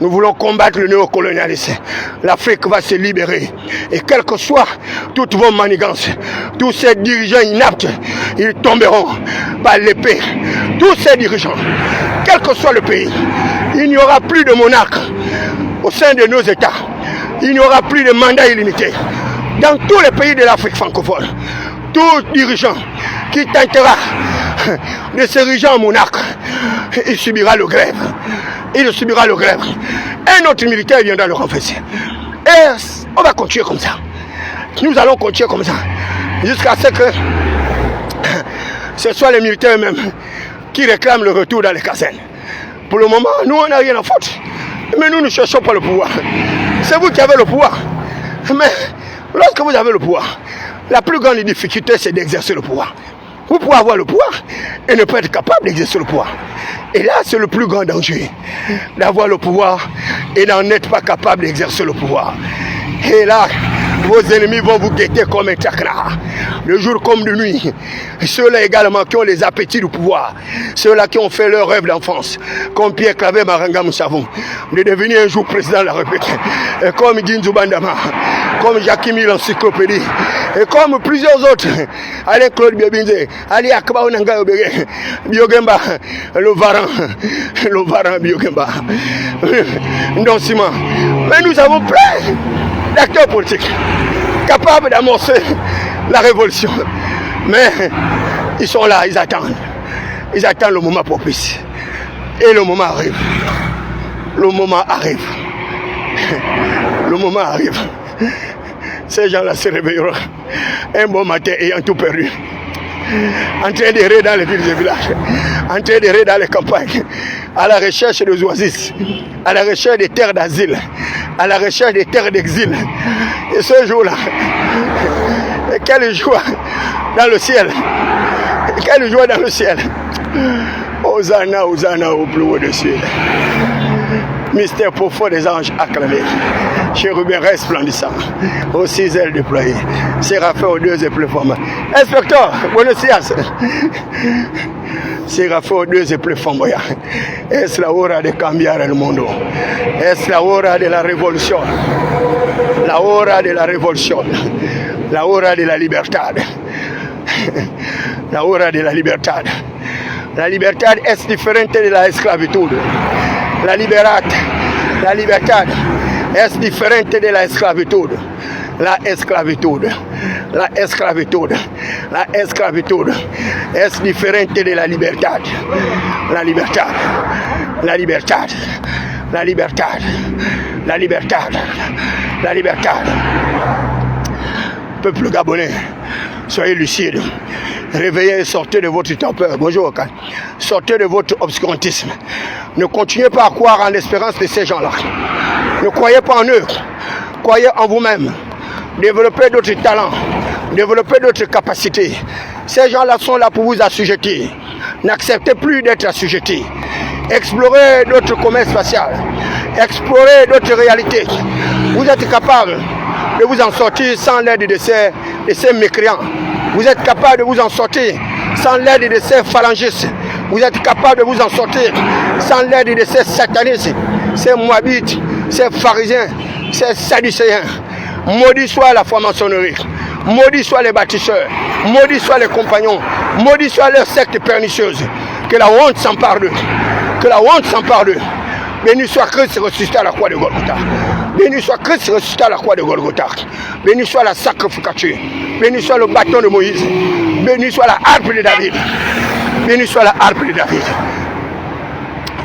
Nous voulons combattre le néocolonialisme. L'Afrique va se libérer. Et quelles que soient toutes vos manigances, tous ces dirigeants inaptes, ils tomberont par l'épée. Tous ces dirigeants, quel que soit le pays, il n'y aura plus de monarques au sein de nos États. Il n'y aura plus de mandats illimités. Dans tous les pays de l'Afrique francophone, tout dirigeant qui tentera de s'ériger en monarque, il subira le grève. Un autre militaire viendra le renverser. Et on va continuer comme ça. Nous allons continuer comme ça. Jusqu'à ce que ce soit les militaires eux-mêmes qui réclament le retour dans les casernes. Pour le moment, nous, on n'a rien à foutre. Mais nous ne cherchons pas le pouvoir. C'est vous qui avez le pouvoir. Mais lorsque vous avez le pouvoir, la plus grande difficulté, c'est d'exercer le pouvoir. Vous pouvez avoir le pouvoir et ne pas être capable d'exercer le pouvoir. Et là, c'est le plus grand danger, d'avoir le pouvoir et d'en être pas capable d'exercer le pouvoir. Et là, vos ennemis vont vous guetter comme un traquenard, de jour comme de nuit. Ceux-là également qui ont les appétits du pouvoir, ceux-là qui ont fait leur rêve d'enfance, comme Pierre Claver Maranga Moussavou, de devenir un jour président de la République, et comme Ginzou Bandama, comme Jacquemin l'encyclopédie, et comme plusieurs autres, Alain Claude Biobinze, Ali Akba Onanga Obege, Biogemba, le Varan Biogemba, Ndonsima. Mais nous avons plein d'acteurs politiques capables d'amorcer la révolution. Mais ils sont là, ils attendent. Ils attendent le moment propice. Et le moment arrive. Le moment arrive. Le moment arrive. Ces gens-là se réveilleront un bon matin ayant tout perdu. en train d'errer dans les villes et villages, en train d'errer dans les campagnes, à la recherche des oasis, à la recherche des terres d'asile, à la recherche des terres d'exil. Et ce jour-là, quelle joie dans le ciel, quelle joie dans le ciel. Hosanna, Hosanna au plus haut des cieux. Mystère profond des anges acclamés, chérubins resplendissants, aux 6 ailes déployées, séraphins aux 2 épaules flamboyantes. Inspecteur, buenos días. Séraphins aux 2 épaules flamboyantes. Es la hora de cambiar el mundo. Es la hora de la révolution. La hora de la révolution. La hora de la libertad. La hora de la libertad. La libertad es diferente de la esclavitud. La libertad es diferente de la esclavitud. La esclavitud es diferente de la libertad. La libertad, la libertad, la libertad, la libertad, la libertad. Peuple gabonais, soyez lucides. Réveillez et sortez de votre torpeur. Bonjour, sortez de votre obscurantisme. Ne continuez pas à croire en l'espérance de ces gens-là. Ne croyez pas en eux. Croyez en vous-même. Développez d'autres talents. Développez d'autres capacités. Ces gens-là sont là pour vous assujettir. N'acceptez plus d'être assujettis. Explorez d'autres commerces spatiales. Explorez d'autres réalités. Vous êtes capable de vous en sortir sans l'aide de ces mécréants. Vous êtes capable de vous en sortir sans l'aide de ces phalangistes. Vous êtes capable de vous en sortir sans l'aide de ces satanistes, ces moabites, ces pharisiens, ces sadducéens. Maudit soit la franc-maçonnerie, maudit soit les bâtisseurs, maudit soit les compagnons, maudit soit leur secte pernicieuse. Que la honte s'empare d'eux. Que la honte s'empare d'eux. Béni soit Christ ressuscité à la croix de Golgotha. Béni soit Christ ressuscité à la croix de Golgotha. Béni soit la sacrificature. Béni soit le bâton de Moïse. Béni soit la harpe de David. Béni soit la harpe de David.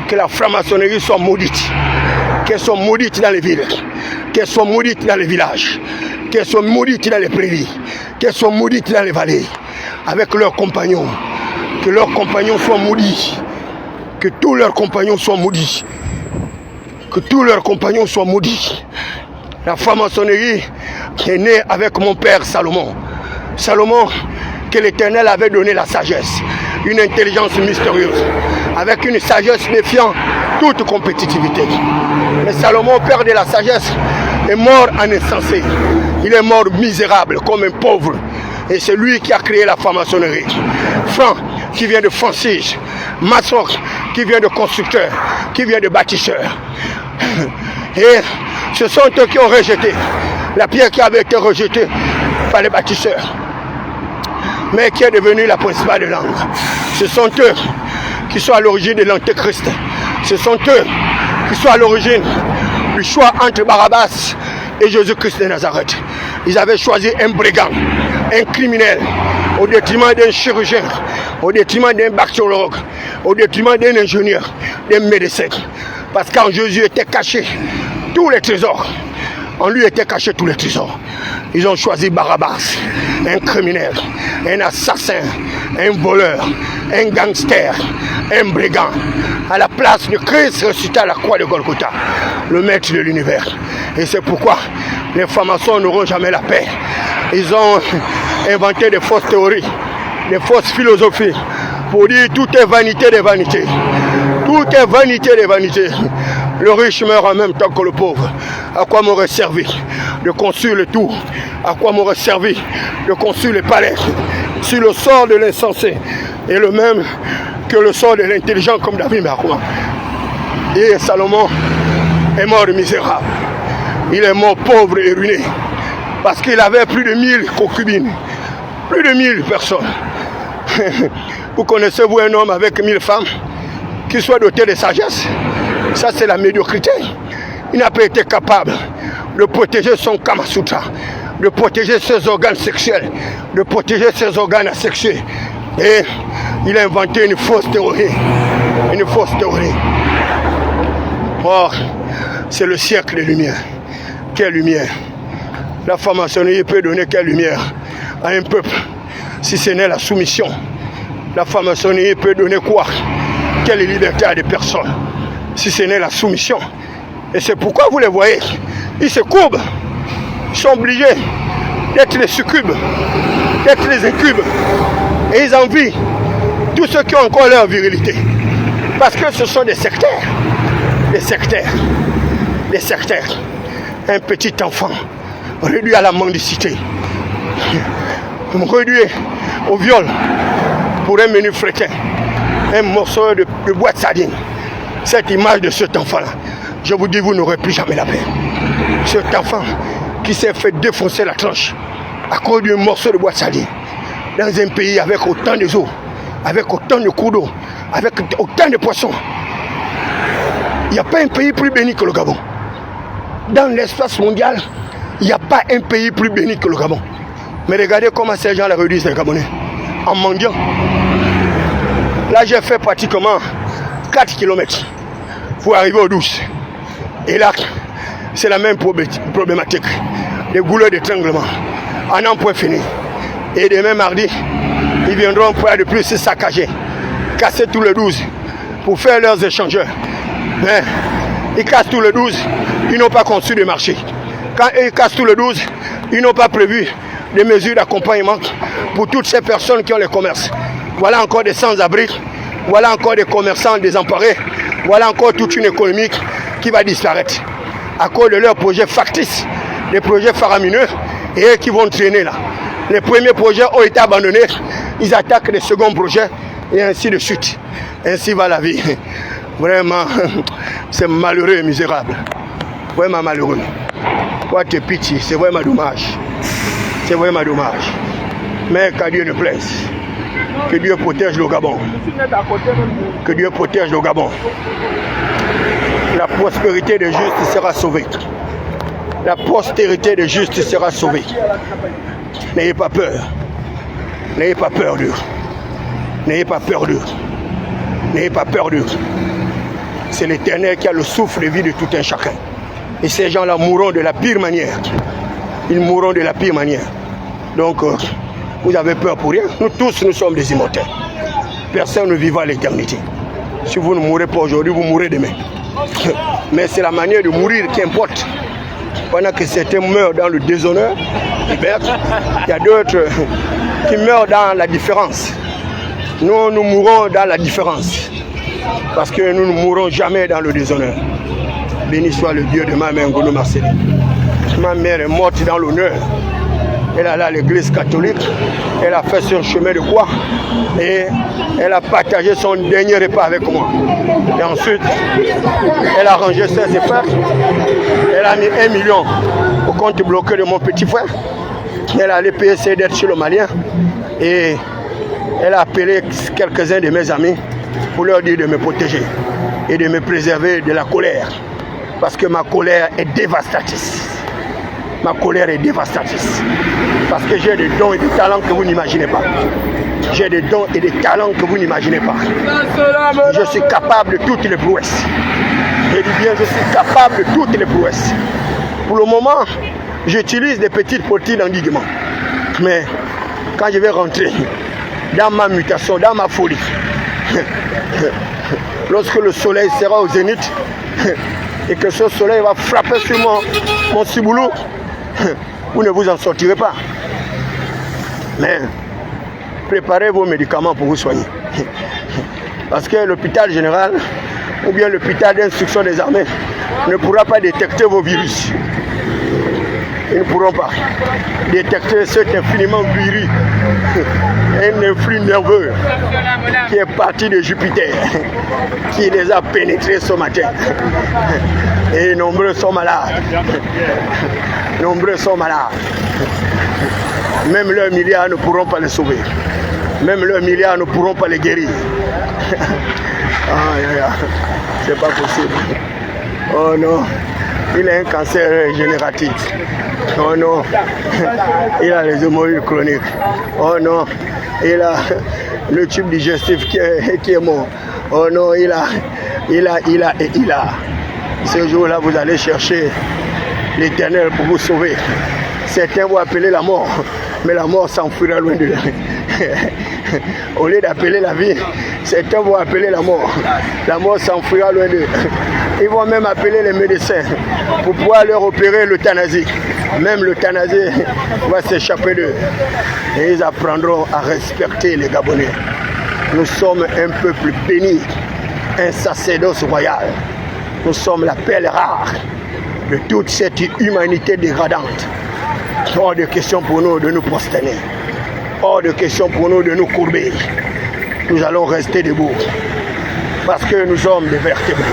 Que la franc-maçonnerie soit maudite. Qu'elle soit maudite dans les villes. Qu'elle soit maudite dans les villages. Qu'elle soit maudite dans les prairies. Qu'elle soit maudite dans les vallées. Avec leurs compagnons. Que leurs compagnons soient maudits. Que tous leurs compagnons soient maudits. Que tous leurs compagnons soient maudits. La franc-maçonnerie est née avec mon père Salomon. Salomon, que l'Éternel avait donné la sagesse, une intelligence mystérieuse, avec une sagesse défiant toute compétitivité. Mais Salomon, père de la sagesse, est mort en insensé. Il est mort misérable, comme un pauvre. Et c'est lui qui a créé la franc-maçonnerie. Franc, qui vient de franchise. Maçon, qui vient de constructeur, qui vient de bâtisseur. Et ce sont eux qui ont rejeté la pierre qui avait été rejetée par les bâtisseurs, mais qui est devenue la principale de langue. Ce sont eux qui sont à l'origine de l'antéchrist. Ce sont eux qui sont à l'origine du choix entre Barabbas et Jésus-Christ de Nazareth. Ils avaient choisi un brigand, un criminel, au détriment d'un chirurgien, au détriment d'un bactériologue, au détriment d'un ingénieur, d'un médecin. Parce qu'en Jésus était caché tous les trésors. En lui étaient cachés tous les trésors. Ils ont choisi Barabbas, un criminel, un assassin, un voleur, un gangster, un brigand, à la place de Christ ressuscité à la croix de Golgotha, le maître de l'univers. Et c'est pourquoi les francs-maçons n'auront jamais la paix. Ils ont inventé des fausses théories, des fausses philosophies, pour dire tout est vanité des vanités. Tout est vanité des vanités. Le riche meurt en même temps que le pauvre. À quoi m'aurait servi de construire le tout? À quoi m'aurait servi de construire les palais? Si le sort de l'insensé est le même que le sort de l'intelligent comme David Maroua. Et Salomon est mort misérable. Il est mort pauvre et ruiné. Parce qu'il avait plus de 1000 concubines. Plus de 1000 personnes. Vous connaissez-vous un homme avec 1000 femmes qui soit doté de sagesse? Ça, c'est la médiocrité. Il n'a pas été capable de protéger son Kama Sutra, de protéger ses organes sexuels, de protéger ses organes asexués. Et il a inventé une fausse théorie. Une fausse théorie. Or, c'est le siècle des lumières. Quelle lumière? La franc-maçonnerie peut donner quelle lumière à un peuple? si ce n'est la soumission. La franc-maçonnerie peut donner quoi? Quelle liberté à des personnes si ce n'est la soumission? Et c'est pourquoi vous les voyez, ils se courbent. Ils sont obligés d'être les succubes, d'être les incubes. Et ils envient tous ceux qui ont encore leur virilité. Parce que ce sont des sectaires. Des sectaires. Des sectaires. Un petit enfant réduit à la mendicité, réduit au viol pour un menu fréquent, un morceau de boîte de sardines. Cette image de cet enfant-là, je vous dis, vous n'aurez plus jamais la paix. Cet enfant qui s'est fait défoncer la tranche à cause d'un morceau de boîte de sardines dans un pays avec autant de eaux, avec autant de cours d'eau, avec autant de poissons. Il n'y a pas un pays plus béni que le Gabon. Dans l'espace mondial, il n'y a pas un pays plus béni que le Gabon. Mais regardez comment ces gens la réduisent les Gabonais. En mendiant. Là, j'ai fait pratiquement 4 km pour arriver aux douces. Et là, c'est la même problématique. Les goulets d'étranglement. En un point fini. Et demain mardi, ils viendront pour de plus se saccager, casser tous les 12 pour faire leurs échangeurs. Mais ils cassent tous les 12, ils n'ont pas conçu de marché. Quand ils cassent tous les 12, ils n'ont pas prévu des mesures d'accompagnement pour toutes ces personnes qui ont les commerces. Voilà encore des sans-abri, voilà encore des commerçants désemparés, voilà encore toute une économie qui va disparaître à cause de leurs projets factices, des projets faramineux et qui vont traîner là. Les premiers projets ont été abandonnés, ils attaquent les seconds projets et ainsi de suite. Ainsi va la vie. Vraiment, c'est malheureux et misérable. Vraiment malheureux. Quoi te pitié, c'est vraiment dommage. C'est vraiment dommage. Mais qu'à Dieu ne plaise. Que Dieu protège le Gabon. Que Dieu protège le Gabon. La prospérité des justes sera sauvée. La postérité des justes sera sauvée. N'ayez pas peur. N'ayez pas peur d'eux. N'ayez pas peur d'eux. N'ayez pas peur d'eux. C'est l'Éternel qui a le souffle de vie de tout un chacun. Et ces gens-là mourront de la pire manière. Ils mourront de la pire manière. Donc, vous avez peur pour rien. Nous tous, nous sommes des immortels. Personne ne vivra à l'éternité. Si vous ne mourrez pas aujourd'hui, vous mourrez demain. Mais c'est la manière de mourir qui importe. Pendant que certains meurent dans le déshonneur, il y a d'autres qui meurent dans la différence. Nous, nous mourrons dans la différence. Parce que nous ne mourrons jamais dans le déshonneur. Béni soit le Dieu de ma mère, Ngolo Marcel. Ma mère est morte dans l'honneur. Elle est allée à l'église catholique. Elle a fait son chemin de croix. Et elle a partagé son dernier repas avec moi. Et ensuite, elle a rangé ses affaires. Elle a mis 1 million au compte bloqué de mon petit frère. Elle a allé payer ses dettes chez le Malien. Et elle a appelé quelques-uns de mes amis pour leur dire de me protéger et de me préserver de la colère. Parce que ma colère est dévastatrice. Ma colère est dévastatrice. Parce que j'ai des dons et des talents que vous n'imaginez pas. J'ai des dons et des talents que vous n'imaginez pas. Je suis capable de toutes les prouesses. Je dis bien, je suis capable de toutes les prouesses. Pour le moment, j'utilise des petites potines d'endiguement. Mais quand je vais rentrer dans ma mutation, dans ma folie, lorsque le soleil sera au zénith et que ce soleil va frapper sur mon ciboulot, vous ne vous en sortirez pas. Mais préparez vos médicaments pour vous soigner. Parce que l'hôpital général ou bien l'hôpital d'instruction des armées ne pourra pas détecter vos virus. Ils ne pourront pas détecter cet infiniment virus, un influx nerveux qui est parti de Jupiter, qui les a pénétrés ce matin. Et nombreux sont malades. Nombreux sont malades. Même leurs milliards ne pourront pas les sauver. Même leurs milliards ne pourront pas les guérir. C'est pas possible. Oh non, il a un cancer régénératif. Oh non, il a les hémorroïdes chroniques. Oh non, il a le tube digestif qui est mort. Oh non, il a. Ce jour-là, vous allez chercher l'Éternel pour vous sauver. Certains vont appeler la mort. mais la mort s'enfuira loin de eux. Au lieu d'appeler la vie, certains vont appeler la mort. La mort s'enfuira loin d'eux. Ils vont même appeler les médecins pour pouvoir leur opérer l'euthanasie. Même l'euthanasie va s'échapper d'eux. Et ils apprendront à respecter les Gabonais. Nous sommes un peuple béni, un sacerdoce royal. Nous sommes la perle rare de toute cette humanité dégradante. Hors de question pour nous de nous prosterner. Hors de question pour nous de nous courber. Nous allons rester debout. Parce que nous sommes des vertébrés.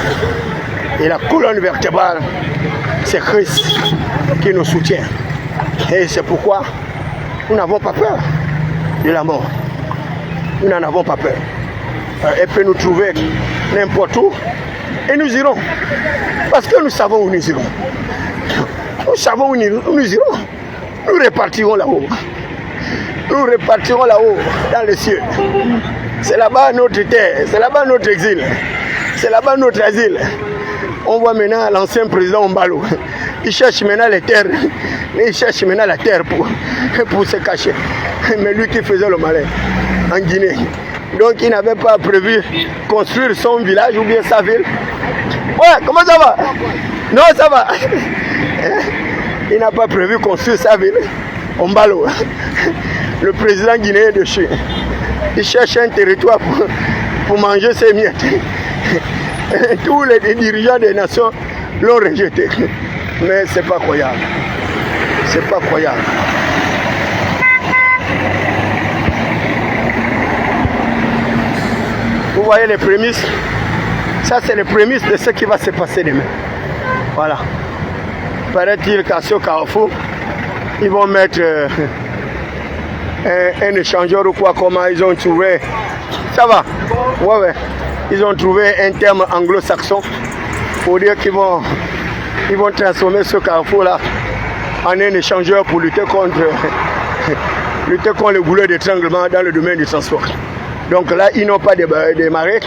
Et la colonne vertébrale, c'est Christ qui nous soutient. Et c'est pourquoi nous n'avons pas peur de la mort. Nous n'en avons pas peur. Elle peut nous trouver n'importe où et nous irons. Parce que nous savons où nous irons. Nous savons où nous irons. Nous repartirons là-haut. Nous repartirons là-haut, dans les cieux. C'est là-bas notre terre, c'est là-bas notre exil. C'est là-bas notre asile. On voit maintenant l'ancien président Ombalo. Il cherche maintenant les terres. Il cherche maintenant la terre pour se cacher. Mais lui qui faisait le malin en Guinée. Donc il n'avait pas prévu construire son village ou bien sa ville. Ouais, comment ça va? Non, ça va. Il n'a pas prévu construire sa ville. Ombalo, le président guinéen de Chine. Il cherche un territoire pour manger ses miettes. Tous les dirigeants des nations l'ont rejeté. Mais c'est pas croyable. C'est pas croyable. Vous voyez les prémices? Ça, c'est les prémices de ce qui va se passer demain. Voilà. Paraît-il qu'à ce carrefour, ils vont mettre un échangeur ou quoi, comment ils ont trouvé. Ça va? Ouais. Ils ont trouvé un terme anglo-saxon pour dire qu'ils vont transformer ce carrefour-là en un échangeur pour lutter contre le goulot d'étranglement dans le domaine du transport. Donc là, ils n'ont pas démarré,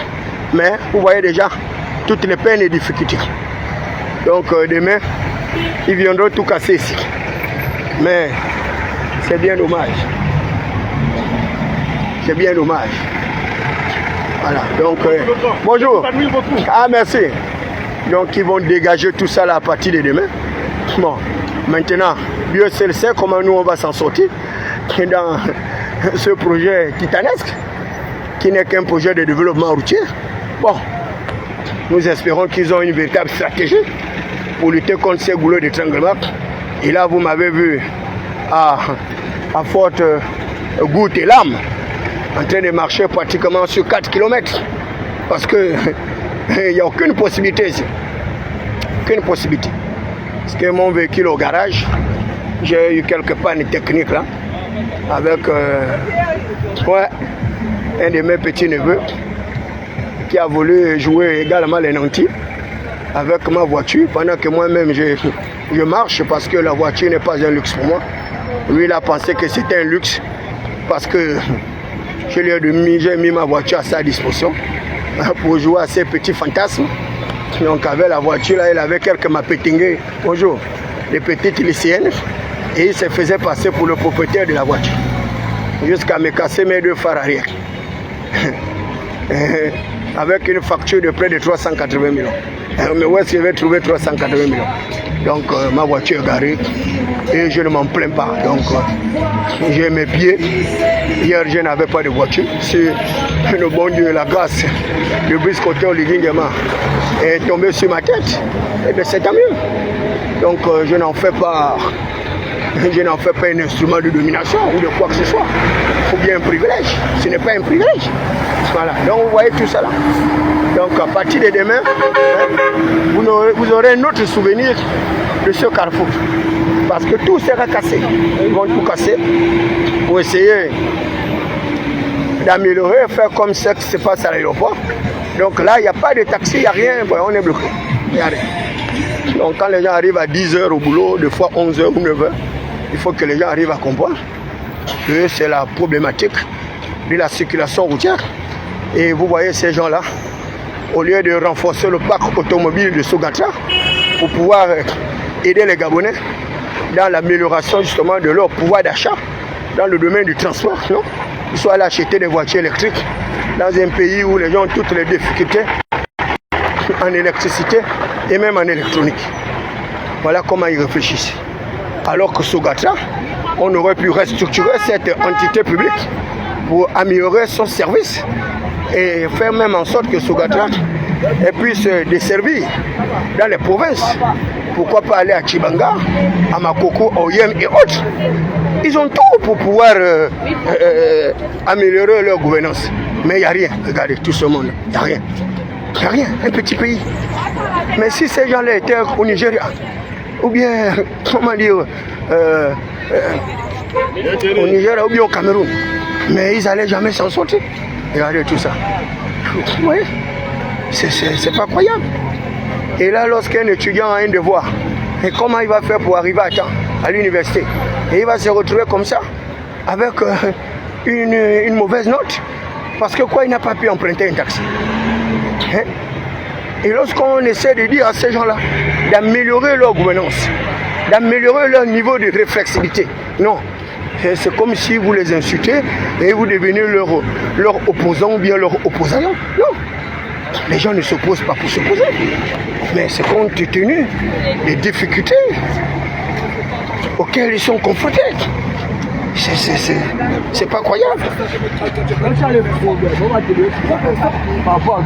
mais vous voyez déjà toutes les peines et difficultés. Donc demain, ils viendront tout casser ici. Mais c'est bien dommage. C'est bien dommage. Voilà, donc bonjour. Ah, merci. Donc ils vont dégager tout ça là à partir de demain. Bon, maintenant, Dieu seul sait comment nous on va s'en sortir dans ce projet titanesque qui n'est qu'un projet de développement routier. Bon, nous espérons qu'ils ont une véritable stratégie pour lutter contre ces goulots d'étranglement. Et là, vous m'avez vu à forte goutte et larmes en train de marcher pratiquement sur 4 km. Parce que il n'y a aucune possibilité ici. Aucune possibilité. Parce que mon véhicule au garage, j'ai eu quelques pannes techniques là. Avec un de mes petits neveux qui a voulu jouer également les nantis avec ma voiture pendant que moi-même je marche parce que la voiture n'est pas un luxe pour moi. Lui il a pensé que c'était un luxe parce que j'ai mis ma voiture à sa disposition pour jouer à ces petits fantasmes. Donc avec la voiture là, il avait quelques mapétingués, bonjour, des petites lycéennes, et il se faisait passer pour le propriétaire de la voiture jusqu'à me casser mes deux phares arrière avec une facture de près de 380 millions. Mais où est-ce que je vais trouver 380 millions? Donc ma voiture est garée et je ne m'en plains pas. Donc j'ai mes pieds. Hier je n'avais pas de voiture. Si le bon Dieu, la grâce, le biscoté Oliguingema est tombé sur ma tête, et bien c'est tant mieux. Donc je n'en fais pas un instrument de domination ou de quoi que ce soit. Il faut bien un privilège. Ce n'est pas un privilège. Voilà. Donc vous voyez tout ça là. Donc à partir de demain, vous aurez un autre souvenir de ce carrefour. Parce que tout sera cassé. Ils vont tout casser pour essayer d'améliorer, faire comme ça qui se passe à l'aéroport. Donc là, il n'y a pas de taxi, il n'y a rien. Bon, on est bloqué. Il n'y a rien. Donc quand les gens arrivent à 10h au boulot, des fois 11h ou 9h, il faut que les gens arrivent à comprendre que c'est la problématique de la circulation routière. Et vous voyez ces gens-là, au lieu de renforcer le parc automobile de Sogatra pour pouvoir aider les Gabonais dans l'amélioration justement de leur pouvoir d'achat, dans le domaine du transport, non? Ils sont allés acheter des voitures électriques dans un pays où les gens ont toutes les difficultés en électricité et même en électronique. Voilà comment ils réfléchissent. Alors que Sogatra, on aurait pu restructurer cette entité publique pour améliorer son service et faire même en sorte que Sogatra puisse desservir dans les provinces. Pourquoi pas aller à Chibanga, à Makoko, à Oyem et autres. Ils ont tout pour pouvoir améliorer leur gouvernance. Mais il n'y a rien. Regardez tout ce monde. Il n'y a rien. Il n'y a rien. Un petit pays. Mais si ces gens-là étaient au Nigeria, ou bien, comment dire, au Nigeria ou bien au Cameroun, mais ils n'allaient jamais s'en sortir. Regardez tout ça. Vous voyez? C'est pas croyable. Et là, lorsqu'un étudiant a un devoir, et comment il va faire pour arriver à temps à l'université? Et il va se retrouver comme ça, avec une mauvaise note. Parce que quoi, il n'a pas pu emprunter un taxi. Hein? Et lorsqu'on essaie de dire à ces gens-là d'améliorer leur gouvernance, d'améliorer leur niveau de réflexivité, non. C'est comme si vous les insultez et vous devenez leur opposant ou bien leur opposant. Non. Les gens ne s'opposent pas pour s'opposer. Mais c'est compte tenu des difficultés auxquelles ils sont confrontés. C'est pas croyable.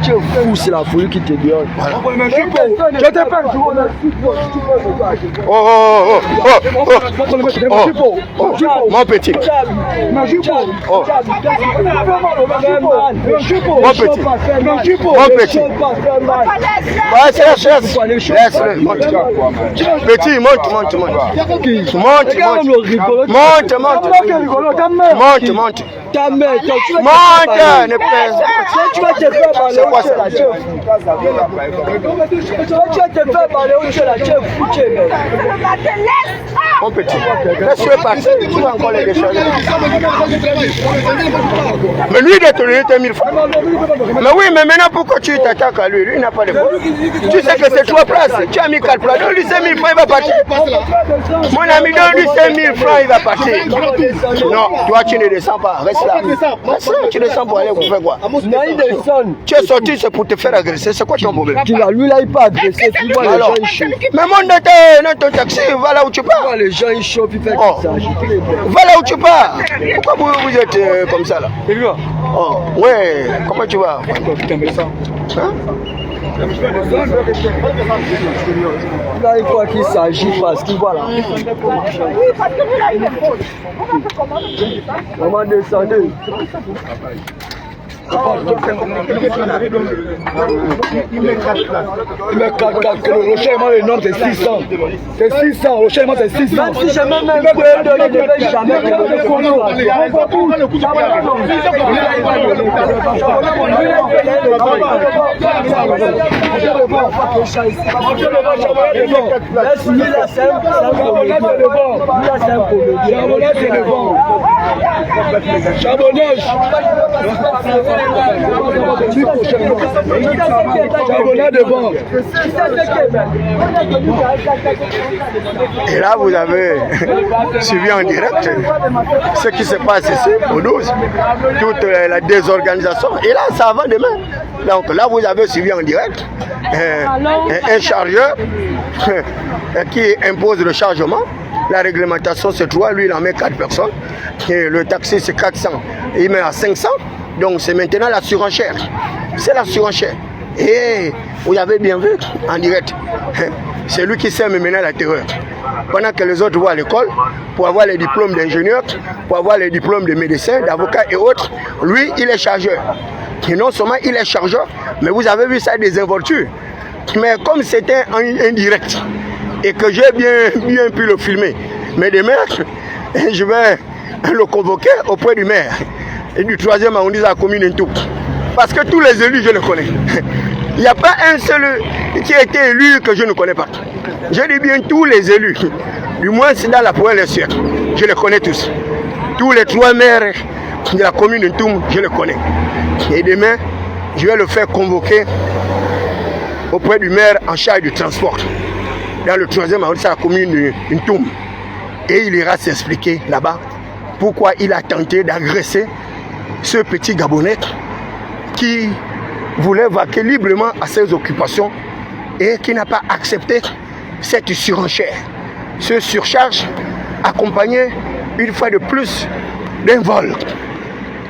Tu es fou, c'est la folie qui te donne. Mon petit. Laisse-le. Petit, monte. Monte. Ta mère, monte, ne pèse. Tu vas te faire parler. C'est quoi ça? Tu vas te faire parler où tu es là, tu es fou, tu es belle. Mon petit, laisse-le passer, tu vas encore les décharger. Mais lui, il a donné tes 1000 francs. Mais oui, mais maintenant, pourquoi tu t'attaques à lui? Lui, il n'a pas de problème. Tu sais que c'est 3 places. Tu as mis 4 places. Donne-lui 5000 francs, il va partir. Mon ami, donne-lui 5000 francs, il va partir. Non, toi, tu ne descends pas. Reste là. Reste là, tu descends pour aller, vous faire quoi? Tu es sorti, c'est pour te faire agresser. C'est quoi ton problème? Lui, là, il pas agressé. Tu vois les gens, ils chauffent. Mais monte dans ton taxi, va là où tu pars. Les gens, ils chauffent, ils font ça. Va là où tu pars. Pourquoi vous êtes comme ça là? Oh, ouais, comment tu vas? Hein? Là, il faut qu'il s'agit parce qu'il voit là. Comment descendre? Il met 4, le rochellement, le nom c'est 600. C'est 600, le rochellement c'est 600. Même si jamais même je ne vais jamais laisse-lui la scène, charbonnage. Et là, vous avez suivi en direct ce qui se passe ici au 12, toute la désorganisation. Et là, ça va demain. Donc là, vous avez suivi en direct un chargeur qui impose le chargement. La réglementation, c'est 3, lui, il en met 4 personnes. Et le taxi, c'est 400. Il met à 500. Donc, c'est maintenant la surenchère. C'est la surenchère. Et vous avez bien vu en direct. C'est lui qui sème maintenant la terreur. Pendant que les autres vont à l'école pour avoir les diplômes d'ingénieur, pour avoir les diplômes de médecin, d'avocat et autres, lui, il est chargeur. Et non seulement il est chargeur, mais vous avez vu ça désinvolture. Mais comme c'était en direct et que j'ai bien pu le filmer, mais demain, je vais le convoquer auprès du maire et du 3e arrondissement de la commune Ntoum. Parce que tous les élus, je les connais. Il n'y a pas un seul qui a été élu que je ne connais pas. Je dis bien tous les élus. Du moins, c'est dans la province de je les connais tous. Tous les 3 maires de la commune de Ntoum, je les connais. Et demain, je vais le faire convoquer auprès du maire en charge du transport dans le 3e arrondissement de la commune de Ntoum. Et il ira s'expliquer là-bas pourquoi il a tenté d'agresser ce petit Gabonais qui voulait vaquer librement à ses occupations et qui n'a pas accepté cette surenchère. Ce surcharge accompagné une fois de plus d'un vol.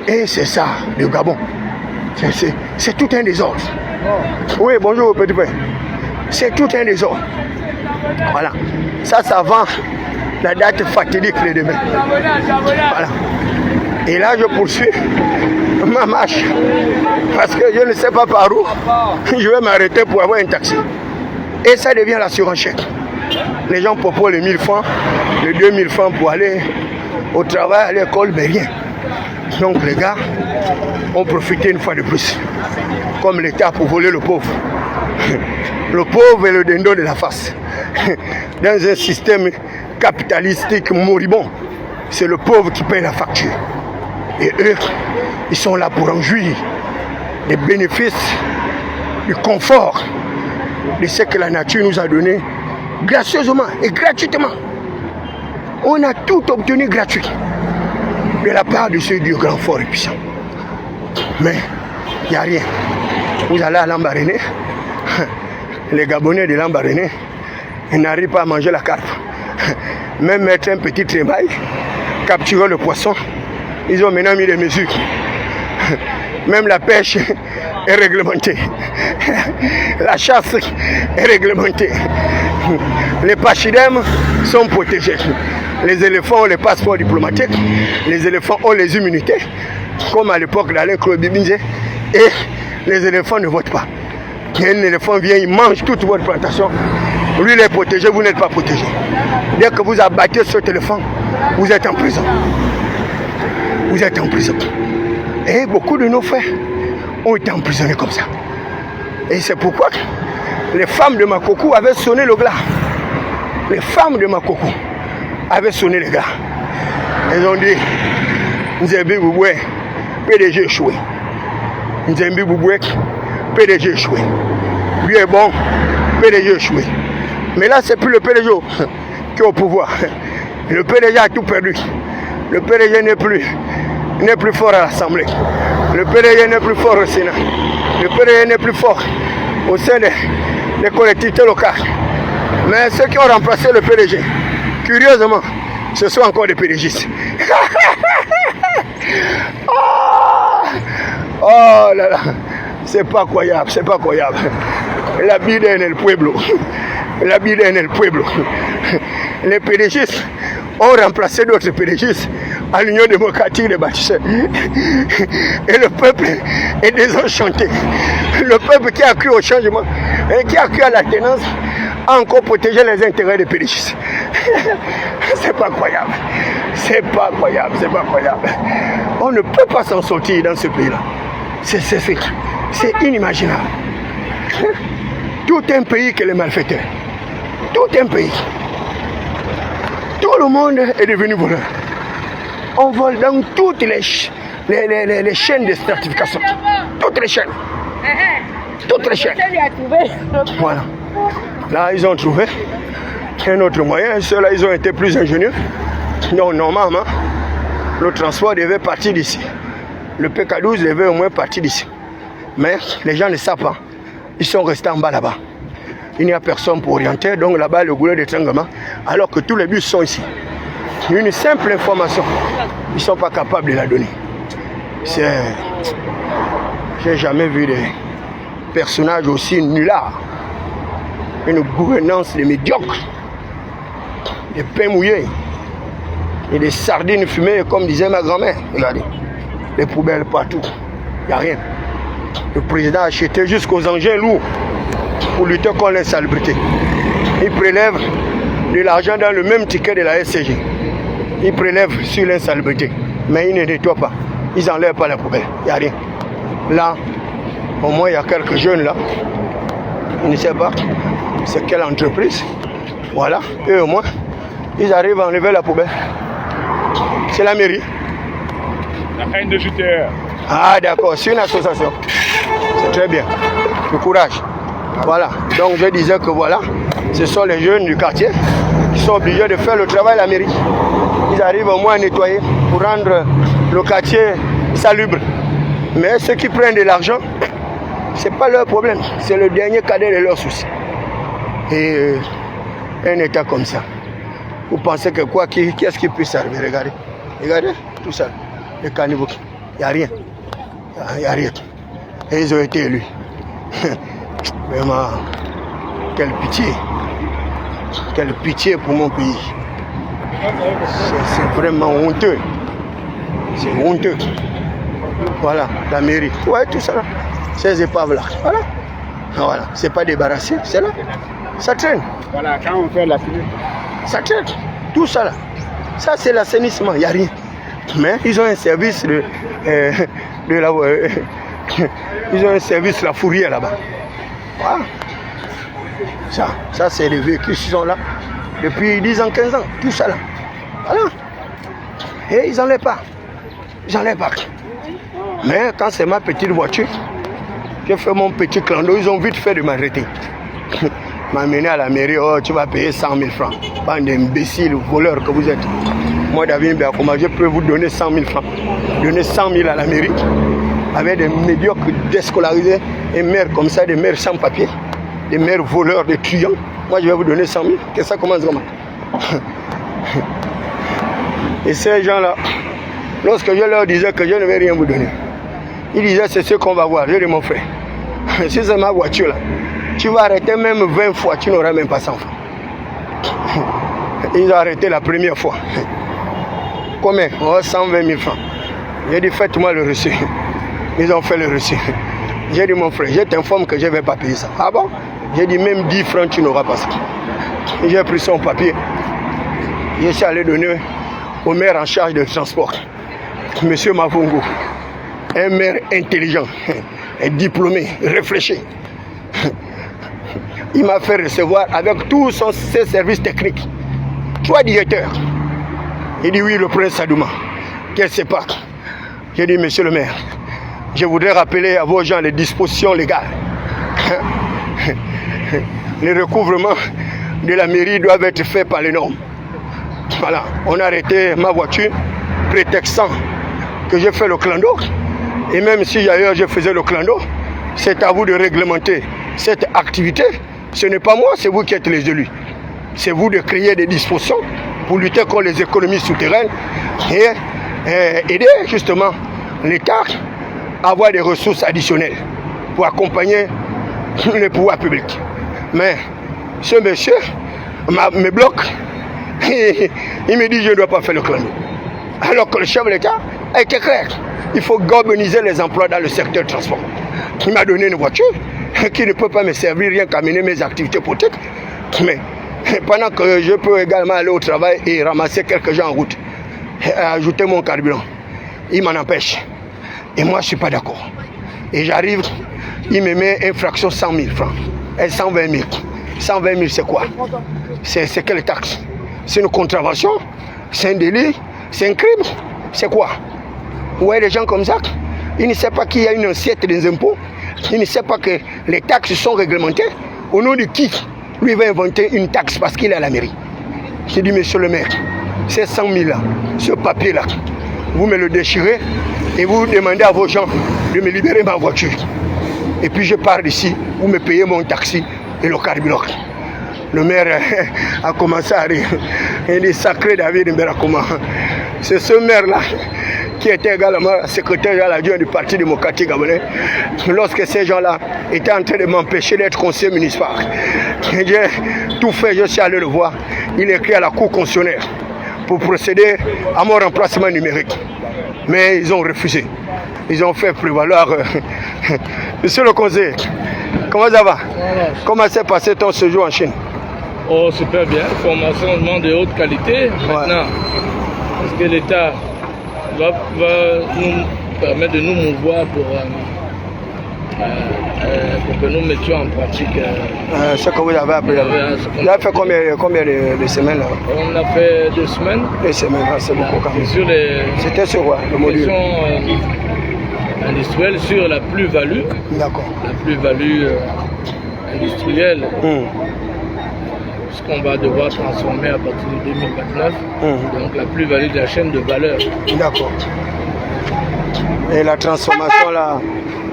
Et c'est ça, le Gabon. C'est tout un désordre. Oui, bonjour petit frère. C'est tout un désordre. Voilà. Ça vend la date fatidique le demain. Voilà. Et là, je poursuis ma marche. Parce que je ne sais pas par où je vais m'arrêter pour avoir un taxi. Et ça devient la surenchère. Les gens proposent les 1000 francs, les 2000 francs pour aller au travail, à l'école, mais rien. Donc les gars ont profité une fois de plus, comme l'État, pour voler le pauvre. Le pauvre est le dindon de la face. Dans un système capitalistique moribond, c'est le pauvre qui paye la facture. Et eux, ils sont là pour en jouir des bénéfices, du confort, de ce que la nature nous a donné gracieusement et gratuitement. On a tout obtenu gratuit de la part de ceux du grand fort et puissant. Mais il n'y a rien. Vous allez à Lambaréné, les Gabonais de Lambaréné, ils n'arrivent pas à manger la carpe. Même mettre un petit trémail, capturer le poisson, ils ont maintenant mis des mesures. Même la pêche est réglementée. La chasse est réglementée. Les pachidèmes sont protégés. Les éléphants ont les passeports diplomatiques. Les éléphants ont les immunités. Comme à l'époque d'Alain Claude Bibinze. Et les éléphants ne votent pas. Un éléphant vient, il mange toute votre plantation. Lui, il est protégé, vous n'êtes pas protégé. Dès que vous abattez ce éléphant, vous êtes en prison. Vous êtes en prison. Et beaucoup de nos frères ont été emprisonnés comme ça. Et c'est pourquoi les femmes de Makoko avaient sonné le glas. Les femmes de Makoko avaient sonné le glas. Elles ont dit, Nzembi Bouboué, PDG échoué. Nzembi Bouboué, PDG échoué. Lui est bon, PDG échoué. Mais là, c'est plus le PDG qui est au pouvoir. Le PDG a tout perdu. Le PDG n'est plus fort à l'Assemblée. Le PDG n'est plus fort au Sénat. Le PDG n'est plus fort au sein des collectivités locales. Mais ceux qui ont remplacé le PDG, curieusement, ce sont encore des PDGistes. Oh là là, c'est pas croyable, c'est pas croyable. La vida en el pueblo. La vida en el pueblo. Les PDGistes ont remplacé d'autres PDGistes à l'Union démocratique des bâtisseurs. Et le peuple est désenchanté. Le peuple qui a cru au changement et qui a cru à l'alternance a encore protégé les intérêts des PDGistes. C'est pas croyable. C'est pas croyable, c'est pas croyable. On ne peut pas s'en sortir dans ce pays-là. C'est inimaginable. Tout un pays que les malfaiteurs. Tout un pays. Tout le monde est devenu voleur. On vole dans toutes les chaînes de stratification. Toutes les chaînes. Toutes les chaînes. Voilà. Là, ils ont trouvé un autre moyen. Ceux-là, ils ont été plus ingénieux. Donc, normalement, le transport devait partir d'ici. Le PK12 devait au moins partir d'ici. Mais les gens ne savent pas. Ils sont restés en bas là-bas. Il n'y a personne pour orienter. Donc là-bas, le goulot d'étranglement. Alors que tous les bus sont ici. Une simple information. Ils ne sont pas capables de la donner. J'ai jamais vu des personnages aussi nullards. Une gouvernance de médiocres. Des pains mouillés. Et des sardines fumées, comme disait ma grand-mère. Regardez. Les poubelles partout. Il n'y a rien. Le président a acheté jusqu'aux engins lourds pour lutter contre l'insalubrité. Il prélève de l'argent dans le même ticket de la SCG. Il prélève sur l'insalubrité. Mais il ne nettoie pas. Ils n'enlèvent pas la poubelle. Il n'y a rien. Là, au moins, il y a quelques jeunes là. Je ne sais pas c'est quelle entreprise. Voilà. Et au moins, ils arrivent à enlever la poubelle. C'est la mairie. La haine de JTR. Ah d'accord, c'est une association. C'est très bien. Du courage. Voilà. Donc je disais que voilà, ce sont les jeunes du quartier qui sont obligés de faire le travail à la mairie. Ils arrivent au moins à nettoyer pour rendre le quartier salubre. Mais ceux qui prennent de l'argent, ce n'est pas leur problème. C'est le dernier cadet de leurs soucis. Et un état comme ça, vous pensez que quoi, qu'est-ce qui peut servir? Regardez. Regardez tout ça. Les caniveaux. Il n'y a rien. Il n'y a rien. Et ils ont été élus. Vraiment, quelle pitié. Quelle pitié pour mon pays. C'est vraiment honteux. C'est honteux. Voilà, la mairie. Ouais, tout ça là. Ces épaves là. Voilà. Voilà. C'est pas débarrassé, c'est là. Ça traîne. Voilà, quand on fait la pluie. Ça traîne. Tout ça là. Ça c'est l'assainissement, il n'y a rien. Mais ils ont un service de la ils ont un service la fourrière là-bas. Voilà. Ça c'est les véhicules qui sont là depuis 10 ans, 15 ans, tout ça là. Voilà. Et ils n'enlèvent pas. Ils n'enlèvent pas. Mais quand c'est ma petite voiture, j'ai fait mon petit clan d'eau, ils ont vite fait de m'arrêter. M'a amené à la mairie, oh tu vas payer 100 000 francs. Bande d'imbéciles, voleurs que vous êtes. Moi David Béakoma, je peux vous donner 100 000 francs. Donner 100 000 à la mairie, avec des médiocres déscolarisés, des maires comme ça, des maires sans papier, des maires voleurs, des truands. Moi je vais vous donner 100 000, que ça commence comment? Et ces gens-là, lorsque je leur disais que je ne vais rien vous donner, ils disaient c'est ce qu'on va voir. Je dis mon frère, si c'est ma voiture là, tu vas arrêter même 20 fois, tu n'auras même pas 100 francs. Ils ont arrêté la première fois. Combien? Oh, 120 000 francs. J'ai dit faites-moi le reçu. Ils ont fait le reçu. J'ai dit mon frère, je t'informe que je ne vais pas payer ça. Ah bon? J'ai dit même 10 francs tu n'auras pas ça. J'ai pris son papier. Je suis allé donner au maire en charge de transport, Monsieur Mavungo. Un maire intelligent, un diplômé, réfléchi. Il m'a fait recevoir avec tous ses services techniques. 3 directeurs. Il dit oui, le prince Sadouma. Qu'elle sait pas. J'ai dit monsieur le maire, je voudrais rappeler à vos gens les dispositions légales. Les recouvrements de la mairie doivent être faits par les normes. Voilà, on a arrêté ma voiture, prétextant que j'ai fait le clando. Et même si d'ailleurs je faisais le clando, c'est à vous de réglementer cette activité. Ce n'est pas moi, c'est vous qui êtes les élus. C'est vous de créer des dispositions pour lutter contre les économies souterraines et aider justement l'État à avoir des ressources additionnelles pour accompagner les pouvoirs publics. Mais ce monsieur me bloque. Il me dit je ne dois pas faire le clando. Alors que le chef de l'État a été clair. Il faut galvaniser les emplois dans le secteur du transport. Il m'a donné une voiture qui ne peut pas me servir rien qu'à mener mes activités politiques. Mais pendant que je peux également aller au travail et ramasser quelques gens en route, et ajouter mon carburant, il m'en empêche. Et moi je ne suis pas d'accord. Et j'arrive, il me met infraction 100 000 francs. Et 120 000. 120 000 c'est quoi? C'est quelle taxe? C'est une contravention? C'est un délit? C'est un crime? C'est quoi? Vous voyez les gens comme ça? Ils ne savent pas qu'il y a une assiette des impôts. Ils ne savent pas que les taxes sont réglementées. Au nom de qui lui va inventer une taxe parce qu'il est à la mairie? J'ai dit, monsieur le maire, ces 100 000 là, ce papier là, vous me le déchirez et vous demandez à vos gens de me libérer ma voiture. Et puis je pars d'ici, vous me payez mon taxi et le carburant. Le maire a commencé à rire. Il dit, sacré David Mbérakoma. C'est ce maire-là qui était également secrétaire adjoint du Parti démocratique gabonais, lorsque ces gens-là étaient en train de m'empêcher d'être conseiller municipal. J'ai tout fait, je suis allé le voir. Il écrit à la Cour constitutionnelle pour procéder à mon remplacement numérique. Mais ils ont refusé. Ils ont fait prévaloir. Monsieur le conseiller, comment ça va? Comment s'est passé ton séjour en Chine? Oh, super bien. Formation de haute qualité. Maintenant, est-ce que l'État va nous permettre de nous mouvoir pour que nous mettions en pratique ce que vous avez appris là. Vous avez fait combien de semaines là? On a fait 2 semaines. 2 semaines, c'est beaucoup quand même. C'était sur quoi, le module industrielle, sur la plus-value. D'accord. La plus-value industrielle. ce qu'on va devoir transformer à partir de 2029. Donc la plus-value de la chaîne de valeur. D'accord. Et la transformation là,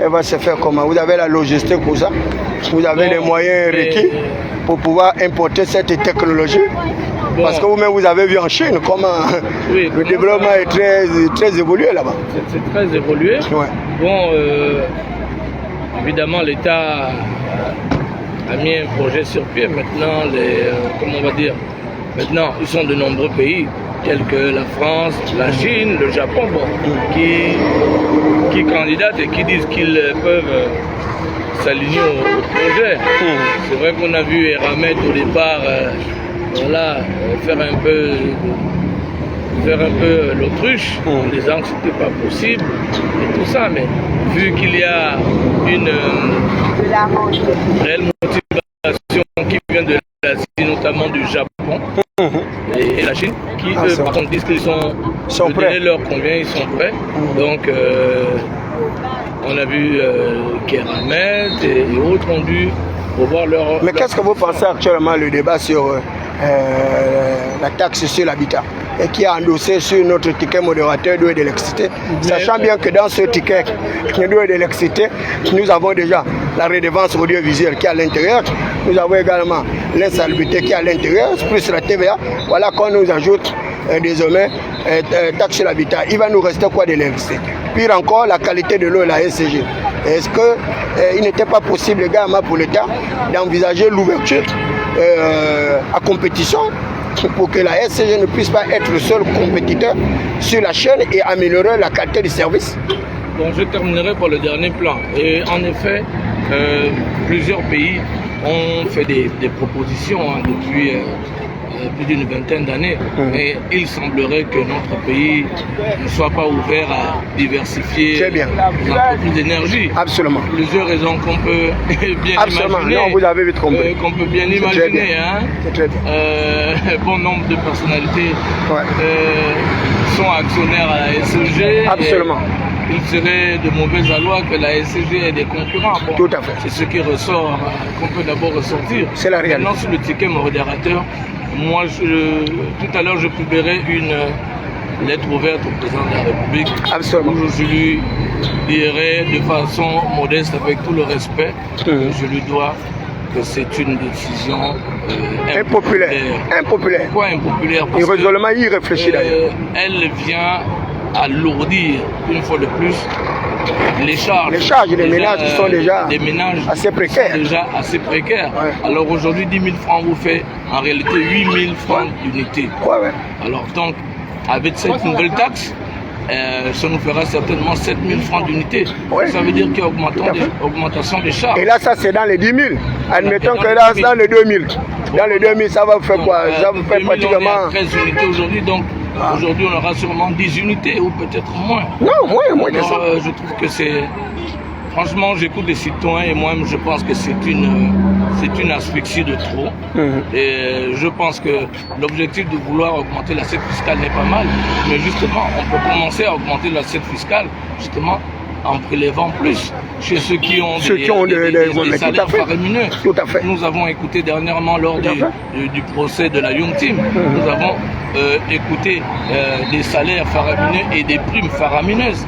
elle va se faire comment? Vous avez la logistique pour ça? Vous avez les moyens requis pour pouvoir importer cette technologie? Parce que vous-même vous avez vu en Chine comment le développement est très évolué là-bas. C'est très évolué. Ouais. Bon, évidemment l'État a mis un projet sur pied. Maintenant, comment on va dire, maintenant ils sont de nombreux pays tels que la France, la Chine, le Japon, qui candidatent et qui disent qu'ils peuvent s'aligner au projet. C'est vrai qu'on a vu Eramet au départ faire un peu l'autruche en disant que c'était pas possible et tout ça, mais vu qu'il y a une réelle motivation qui vient de l'Asie, notamment du Japon et la Chine, qui eux par contre disent qu'ils sont prêts, leur convient, ils sont prêts. Donc on a vu Keramet et autres ont dû revoir leur... Mais qu'est-ce que vous pensez actuellement le débat sur la taxe sur l'habitat et qui a endossé sur notre ticket modérateur d'eau et d'électricité, sachant bien que dans ce ticket d'eau et d'électricité, nous avons déjà la redevance audiovisuelle qui est à l'intérieur, nous avons également l'insalubrité qui est à l'intérieur, plus la TVA, voilà qu'on nous ajoute désormais taxe sur l'habitat. Il va nous rester quoi de l'électricité? Pire encore, la qualité de l'eau et la SCG. Est-ce qu'il n'était pas possible également pour l'État d'envisager l'ouverture à compétition pour que la SCG ne puisse pas être le seul compétiteur sur la chaîne et améliorer la qualité du service? Bon, je terminerai par le dernier plan. Et en effet, plusieurs pays ont fait des propositions depuis plus d'une vingtaine d'années. Et il semblerait que notre pays ne soit pas ouvert à diversifier les entreprises d'énergie. Absolument. Plusieurs raisons qu'on peut bien imaginer. Non, vous avez vite compris. Qu'on peut bien imaginer. C'est très bien. Bon nombre de personnalités sont actionnaires à la SCG. Absolument. Il serait de mauvaise aloi que la SCG ait des concurrents. Bon, tout à fait. C'est ce qui ressort, qu'on peut d'abord ressortir. C'est la réalité. Maintenant, sur le ticket modérateur, moi, tout à l'heure, je publierai une lettre ouverte au président de la République. Absolument. Où je lui dirai de façon modeste, avec tout le respect, que je lui dois, que c'est une décision impopulaire. Impopulaire. Pourquoi impopulaire? Parce résolument irréfléchi d'ailleurs. Elle vient alourdir une fois de plus les charges. Les charges des ménages qui sont déjà assez précaires. Alors aujourd'hui, 10 000 francs vous fait en réalité 8 000 francs d'unité. Alors donc, avec cette nouvelle taxe, ça nous fera certainement 7 000 francs d'unité. Ça veut dire qu'il y a augmentation des charges. Et là, ça c'est dans les 10 000. Admettons que là, dans les 2 000. Dans les 2 000, ça va vous faire quoi? Ça vous fait pratiquement 13 unités aujourd'hui, donc aujourd'hui on aura sûrement 10 unités ou peut-être moins. Non, moins que ça. Je trouve que c'est... Franchement, j'écoute des citoyens et moi-même je pense que c'est une asphyxie de trop. Et je pense que l'objectif de vouloir augmenter l'assiette fiscale n'est pas mal, mais justement, on peut commencer à augmenter l'assiette fiscale justement en prélevant plus chez ceux qui ont des salaires faramineux. Tout à fait. Nous avons écouté dernièrement lors du procès de la Young Team, nous avons écouté des salaires faramineux et des primes faramineuses.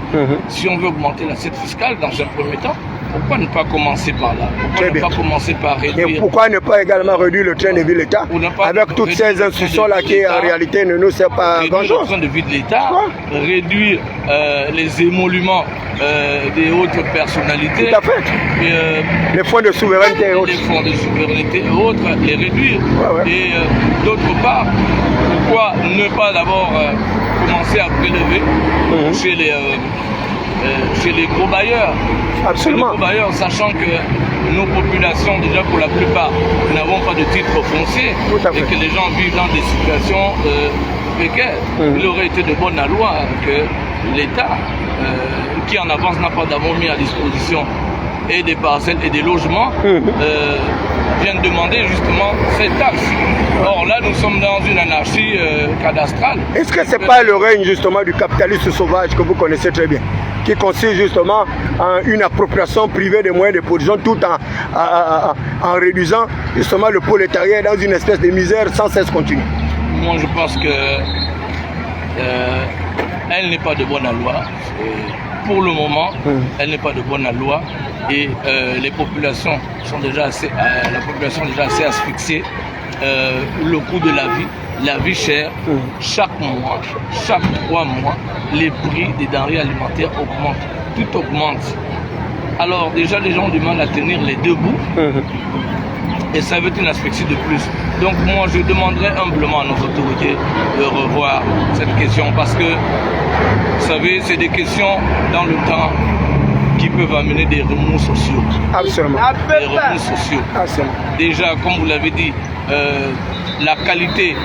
Si on veut augmenter l'assiette fiscale dans un premier temps, pourquoi ne pas commencer par là? Pourquoi ne pas commencer par réduire? Et pourquoi ne pas également réduire le train de vie de l'État avec toutes ces institutions-là qui en réalité ne nous servent pas à grand-chose? Le train de vie de l'État, réduire les émoluments des hautes personnalités. Tout à fait. Les fonds de souveraineté et autres. Les fonds de souveraineté et autres, les réduire. Et d'autre part, pourquoi ne pas d'abord commencer à prélever chez les gros bailleurs? Absolument. Les gros bailleurs, sachant que nos populations, déjà pour la plupart, n'avons pas de titre foncier et que les gens vivent dans des situations précaires. Il aurait été de bonne loi que l'État, qui en avance n'a pas d'avoir mis à disposition et des parcelles et des logements, viennent demander justement cette taxe. Or là, nous sommes dans une anarchie cadastrale. Est-ce que ce n'est pas le règne justement du capitalisme sauvage que vous connaissez très bien? qui consiste justement en une appropriation privée des moyens de production tout en réduisant justement le prolétariat dans une espèce de misère sans cesse continue. Moi, je pense que elle n'est pas de bonne loi. Pour le moment, elle n'est pas de bonne loi et les populations sont déjà assez, la population est déjà assez asphyxiée. Le coût de la vie chère, chaque mois, chaque 3 mois, les prix des denrées alimentaires augmentent. Tout augmente. Alors déjà, les gens ont du mal à tenir les deux bouts. Et ça veut être une asphyxie de plus. Donc moi, je demanderais humblement à nos autorités de revoir cette question parce que, vous savez, c'est des questions dans le temps qui peuvent amener des remous sociaux. Absolument. Des remous sociaux. Absolument. Déjà, comme vous l'avez dit, la qualité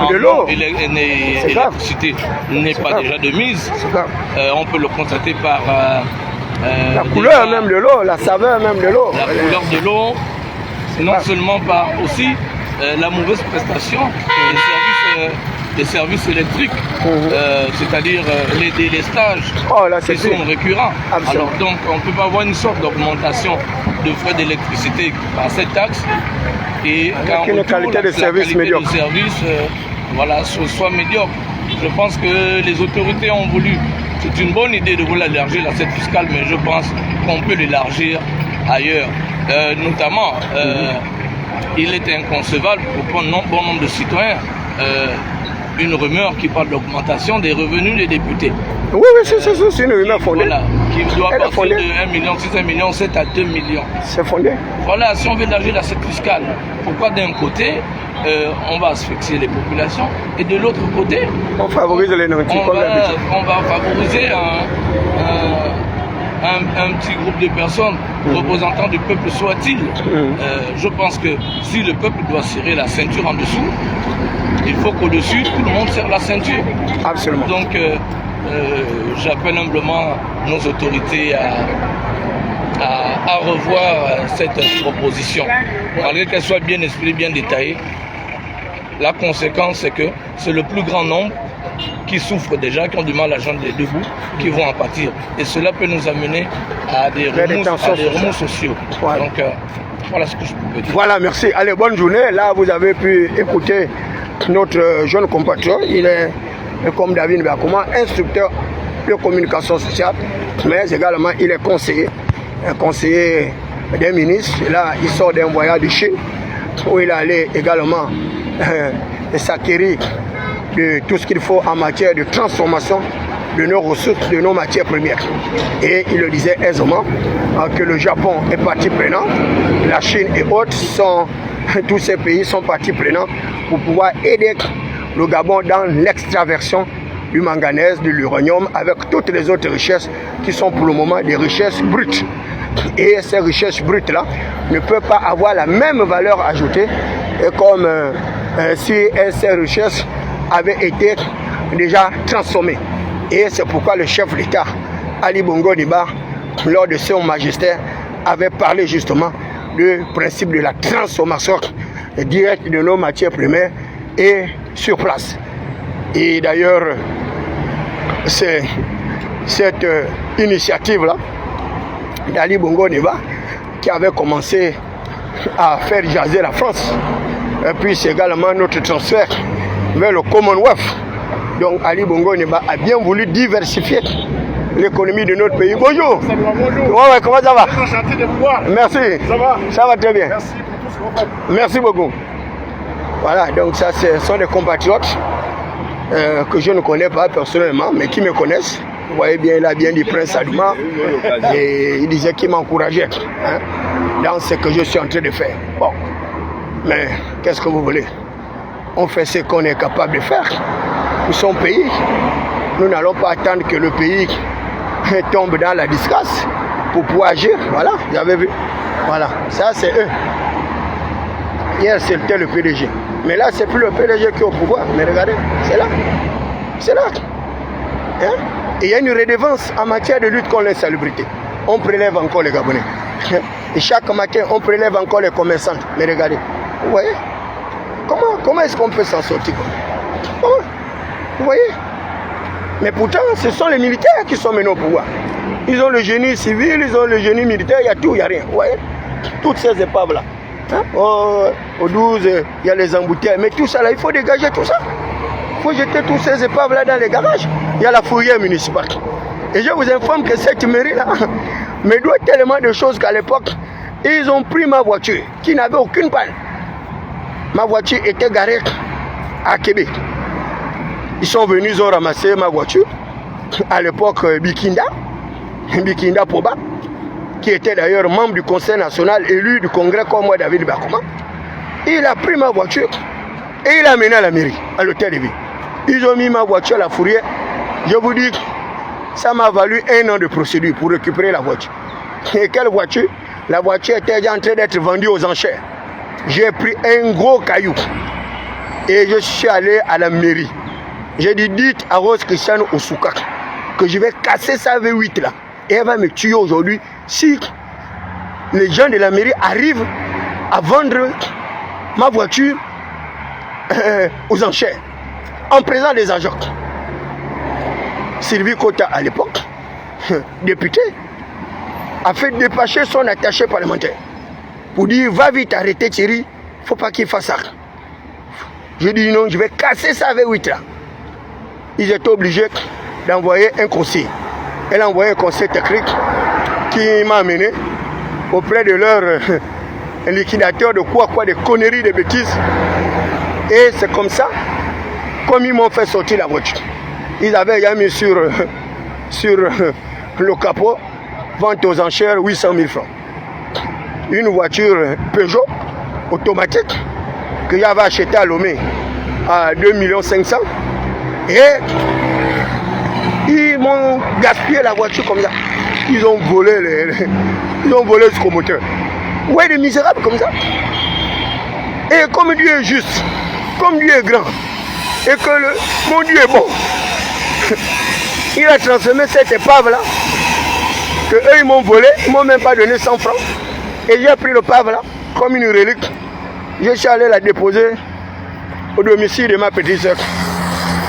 de l'eau et l'électricité n'est pas déjà de mise. On peut le constater par la couleur même de l'eau, la saveur même de l'eau. La couleur de l'eau. Non seulement par aussi la mauvaise prestation des services électriques, c'est-à-dire les délestages qui sont récurrents. Alors donc on ne peut pas avoir une sorte d'augmentation de frais d'électricité par cette taxe et qu'en retour, qualité de service médiocre. Voilà, soit médiocre. Je pense que les autorités ont voulu, c'est une bonne idée de vouloir élargir l'assiette fiscale, mais je pense qu'on peut l'élargir ailleurs. Notamment, il est inconcevable pour un bon nombre de citoyens une rumeur qui parle d'augmentation des revenus des députés. Oui, c'est une rumeur fondée. Voilà, qui doit partir de 1,6 million, 1,7 million à 2 millions. C'est fondé. Voilà, si on veut élargir l'assiette fiscale, pourquoi d'un côté on va asphyxier les populations et de l'autre côté on favorise les nantis on va favoriser un petit groupe de personnes représentants du peuple soit-il. Je pense que si le peuple doit serrer la ceinture en dessous, il faut qu'au-dessus, tout le monde serre la ceinture. Absolument. Donc, j'appelle humblement nos autorités à revoir cette proposition. Malgré qu'elle soit bien expliquée, bien détaillée, la conséquence, c'est que c'est le plus grand nombre qui souffrent déjà, qui ont du mal à joindre les deux bouts, qui vont en pâtir. Et cela peut nous amener à des remous sociaux. Voilà. Donc, voilà ce que je peux dire. Voilà, merci. Allez, bonne journée. Là, vous avez pu écouter notre jeune compatriote. Il est, comme David Bakoma, instructeur de communication sociale, mais également, il est conseiller, un conseiller des ministres. Et là, il sort d'un voyage de Chine, où il est allé également s'acquérir de tout ce qu'il faut en matière de transformation de nos ressources, de nos matières premières. Et il le disait aisément que le Japon est partie prenante, la Chine et autres tous ces pays sont partie prenante pour pouvoir aider le Gabon dans l'extraversion du manganèse, de l'uranium, avec toutes les autres richesses qui sont pour le moment des richesses brutes. Et ces richesses brutes-là ne peuvent pas avoir la même valeur ajoutée comme si ces richesses avaient été déjà transformées. Et c'est pourquoi le chef d'État, Ali Bongo Ondimba, lors de son magistère, avait parlé justement du principe de la transformation directe de nos matières premières et sur place. Et d'ailleurs, c'est cette initiative-là d'Ali Bongo Ondimba qui avait commencé à faire jaser la France. Et puis c'est également notre transfert vers le Commonwealth. Donc Ali Bongo Ondimba a bien voulu diversifier l'économie de notre pays. Bonjour. Salut, bonjour. Ouais, comment ça va? Enchanté de vous voir. Merci. Ça va? Ça va très bien. Merci pour tout ce que vous faites. Merci beaucoup. Voilà, donc ça, ce sont des compatriotes que je ne connais pas personnellement, mais qui me connaissent. Vous voyez bien, il a bien dit Prince Adouma. Et il disait qu'il m'encourageait dans ce que je suis en train de faire. Bon, mais qu'est-ce que vous voulez? On fait ce qu'on est capable de faire. Nous sommes pays. Nous n'allons pas attendre que le pays tombe dans la disgrâce pour pouvoir agir. Voilà, vous avez vu. Voilà, ça c'est eux. Hier c'était le PDG. Mais là c'est plus le PDG qui est au pouvoir. Mais regardez, c'est là. C'est là. Hein? Et il y a une redevance en matière de lutte contre l'insalubrité. On prélève encore les Gabonais. Et chaque matin, on prélève encore les commerçants. Mais regardez, vous voyez? Comment est-ce qu'on peut s'en sortir? Comment? Vous voyez? Mais pourtant, ce sont les militaires qui sont menés au pouvoir. Ils ont le génie civil, ils ont le génie militaire, il y a tout, il n'y a rien. Vous voyez? Toutes ces épaves-là. Hein? Au 12, il y a les embouteillages. Mais tout ça, là, il faut dégager tout ça. Il faut jeter toutes ces épaves-là dans les garages. Il y a la fourrière municipale. Et je vous informe que cette mairie-là me doit tellement de choses qu'à l'époque, ils ont pris ma voiture, qui n'avait aucune panne. Ma voiture était garée à Québec. Ils sont venus, ils ont ramassé ma voiture. À l'époque, Bikinda Poba, qui était d'ailleurs membre du Conseil national, élu du Congrès comme moi, David Bakouma. Il a pris ma voiture et il l'a amené à la mairie, à l'hôtel de ville. Ils ont mis ma voiture à la fourrière. Je vous dis, ça m'a valu 1 an de procédure pour récupérer la voiture. Et quelle voiture? La voiture était en train d'être vendue aux enchères. J'ai pris un gros caillou et je suis allé à la mairie. J'ai dit, dites à Rose Christiane Osuka que je vais casser sa V8 là. Et elle va me tuer aujourd'hui si les gens de la mairie arrivent à vendre ma voiture aux enchères en présence des agents. Sylvie Kota, à l'époque, député, a fait dépêcher son attaché parlementaire pour dire, va vite arrêter Thierry, il ne faut pas qu'il fasse ça. Je dis non, je vais casser sa V8 là. Ils étaient obligés d'envoyer un conseiller. Elle a envoyé un conseil technique qui m'a amené auprès de leur liquidateur de quoi, des conneries, des bêtises. Et c'est comme ça, comme ils m'ont fait sortir la voiture. Ils avaient mis sur le capot, vente aux enchères 800 000 francs. Une voiture Peugeot automatique que j'avais achetée à Lomé à 2 500 000. Et ils m'ont gaspillé la voiture comme ça. Ils ont volé jusqu'au moteur. Ouais, des misérables comme ça. Et comme Dieu est juste, comme Dieu est grand, et que mon Dieu est bon, il a transformé cette épave-là, que eux ils m'ont volé, ils m'ont même pas donné 100 francs. Et j'ai pris l'épave là, comme une relique. Je suis allé la déposer au domicile de ma petite soeur.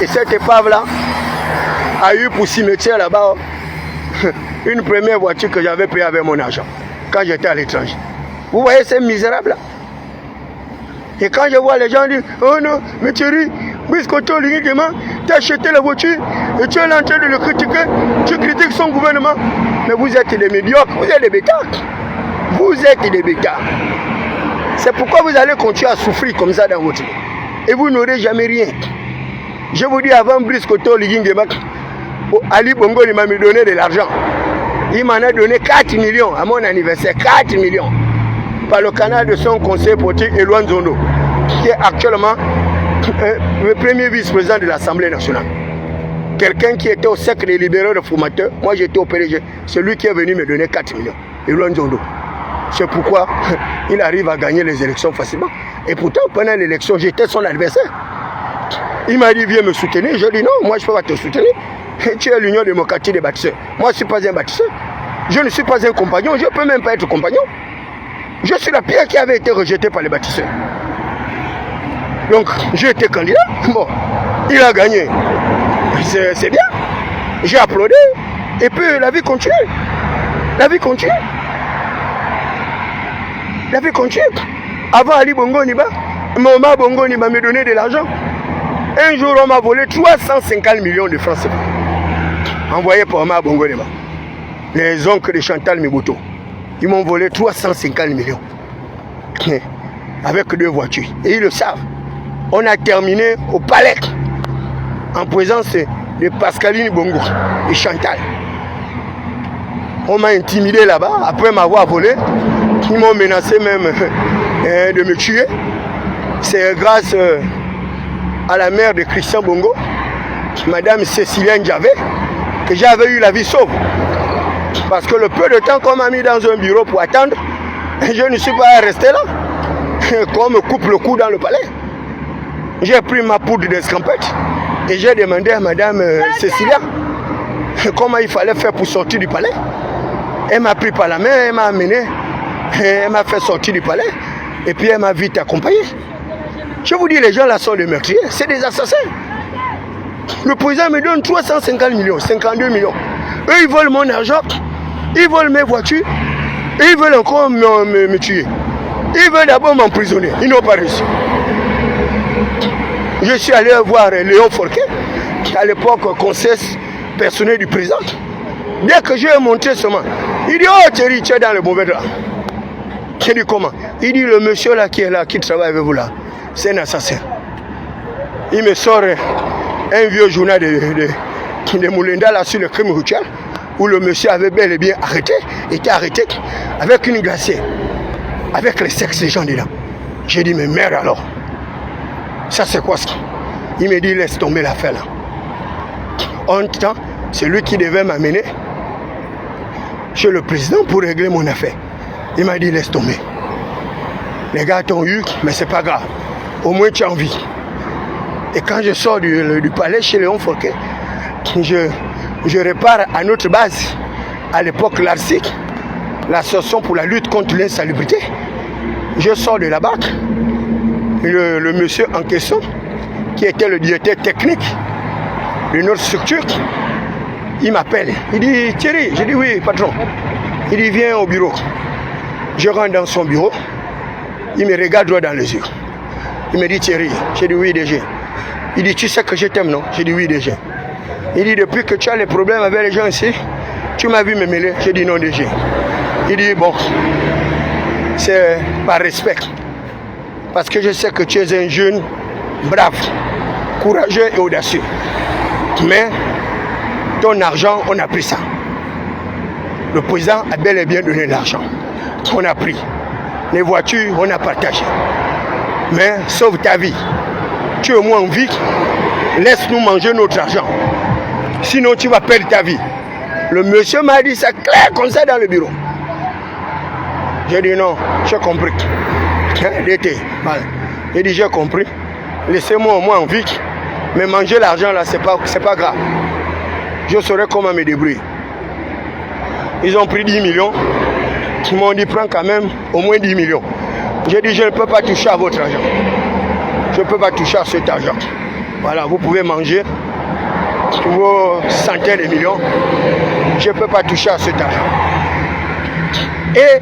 Et cette épave-là a eu pour cimetière là-bas une première voiture que j'avais payée avec mon argent quand j'étais à l'étranger. Vous voyez ces misérables là? Et quand je vois les gens dire, oh non, mais Thierry, Biscoto, tu as acheté la voiture et tu es en train de le critiquer, tu critiques son gouvernement. Mais vous êtes des médiocres, vous êtes des bêtards. Vous êtes des bêtards. C'est pourquoi vous allez continuer à souffrir comme ça dans votre vie. Et vous n'aurez jamais rien. Je vous dis, avant Biscoto, Ali Bongo il m'a donné de l'argent. Il m'en a donné 4 millions à mon anniversaire. 4 millions. Par le canal de son conseiller politique, Eloine Zondo, qui est actuellement le premier vice-président de l'Assemblée nationale. Quelqu'un qui était au cercle des libéraux de formateurs, moi j'étais au PDG, c'est lui qui est venu me donner 4 millions. Eloine Zondo. C'est pourquoi il arrive à gagner les élections facilement. Et pourtant, pendant l'élection, j'étais son adversaire. Il m'a dit, viens me soutenir. Je dis non, moi je ne peux pas te soutenir. Tu es l'Union démocratique des bâtisseurs. Moi je ne suis pas un bâtisseur. Je ne suis pas un compagnon, je ne peux même pas être compagnon. Je suis la pierre qui avait été rejetée par les bâtisseurs. Donc, j'ai été candidat. Bon, il a gagné. C'est bien. J'ai applaudi. Et puis, la vie continue. La vie continue. La vie continue. Avant Ali Bongo Niba, Moma Bongo Niba me donnait de l'argent. Un jour, on m'a volé 350 millions de francs CFA. Envoyé par Moma Bongo Niba. Les oncles de Chantal Mibuto. Ils m'ont volé 350 millions. Avec 2 voitures. Et ils le savent. On a terminé au palais. En présence de Pascaline Bongo et Chantal. On m'a intimidé là-bas. Après m'avoir volé, ils m'ont menacé même de me tuer. C'est grâce à la mère de Christian Bongo, Madame Cécilia Ndiavé, que j'avais eu la vie sauve. Parce que le peu de temps qu'on m'a mis dans un bureau pour attendre, je ne suis pas resté là. Qu'on me coupe le cou dans le palais. J'ai pris ma poudre d'escampette et j'ai demandé à Madame Cécilia comment il fallait faire pour sortir du palais. Elle m'a pris par la main, elle m'a amené, elle m'a fait sortir du palais et puis elle m'a vite accompagné. Je vous dis, les gens là sont des meurtriers, c'est des assassins. Le président me donne 350 millions, 52 millions. Eux, ils veulent mon argent, ils veulent mes voitures, et ils veulent encore me tuer. Ils veulent d'abord m'emprisonner. Ils n'ont pas réussi. Je suis allé voir Léon Forquet, à l'époque conseiller personnel du président. Dès que je lui ai montré seulement, il dit, oh Thierry, tu es dans le mauvais drap. Je dis comment? Il dit, le monsieur là, qui travaille avec vous là, c'est un assassin. Il me sort un vieux journal de Moulinda là sur le crime routier, où le monsieur avait bel et bien été arrêté avec une glacière, avec les sexes des gens dedans. J'ai dit, mais merde alors, ça c'est quoi ça? Il me dit, laisse tomber l'affaire là. En temps, c'est lui qui devait m'amener chez le président pour régler mon affaire. Il m'a dit, laisse tomber. Les gars t'ont eu, mais c'est pas grave. Au moins tu as envie. Et quand je sors du palais chez Léon Forquet, je repars à notre base, à l'époque l'ARSIC, l'association pour la lutte contre l'insalubrité. Je sors de la BAC, le monsieur en question, qui était le directeur technique de notre structure, il m'appelle. Il dit, Thierry, je dis oui, patron. Il dit, viens au bureau. Je rentre dans son bureau, il me regarde droit dans les yeux. Il me dit, Thierry, j'ai dit oui, DG. Il dit, tu sais que je t'aime, non? J'ai dit oui, DG. Il dit, depuis que tu as les problèmes avec les gens ici, tu m'as vu me mêler. J'ai dit non, DG. Il dit, bon, c'est par respect. Parce que je sais que tu es un jeune brave, courageux et audacieux. Mais ton argent, on a pris ça. Le président a bel et bien donné l'argent. On a pris. Les voitures, on a partagé. Mais sauve ta vie. Tu es au moins en vie. Laisse-nous manger notre argent. Sinon, tu vas perdre ta vie. Le monsieur m'a dit ça clair comme ça dans le bureau. J'ai dit non, j'ai compris. Voilà. J'ai dit j'ai compris. Laissez-moi au moins en vie. Mais manger l'argent là, c'est pas grave. Je saurai comment me débrouiller. Ils ont pris 10 millions. Ils m'ont dit prends quand même au moins 10 millions. J'ai dit je ne peux pas toucher à votre argent. Je ne peux pas toucher à cet argent. Voilà, vous pouvez manger vos centaines de millions. Je ne peux pas toucher à cet argent. Et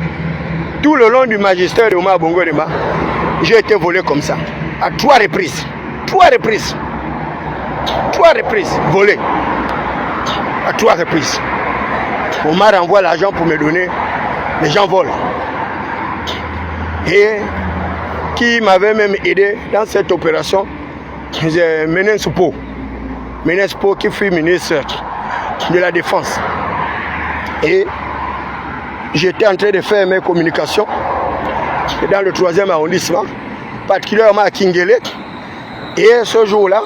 tout le long du magistère de Omar Bongo Demba, j'ai été volé comme ça. À 3 reprises. 3 reprises. 3 reprises. Volé. À 3 reprises. Omar envoie l'argent pour me donner. Les gens volent. Et qui m'avait même aidé dans cette opération, c'est Menespo. Menespo qui fut ministre de la Défense. Et j'étais en train de faire mes communications dans le 3e arrondissement, particulièrement à Kingelek. Et ce jour-là,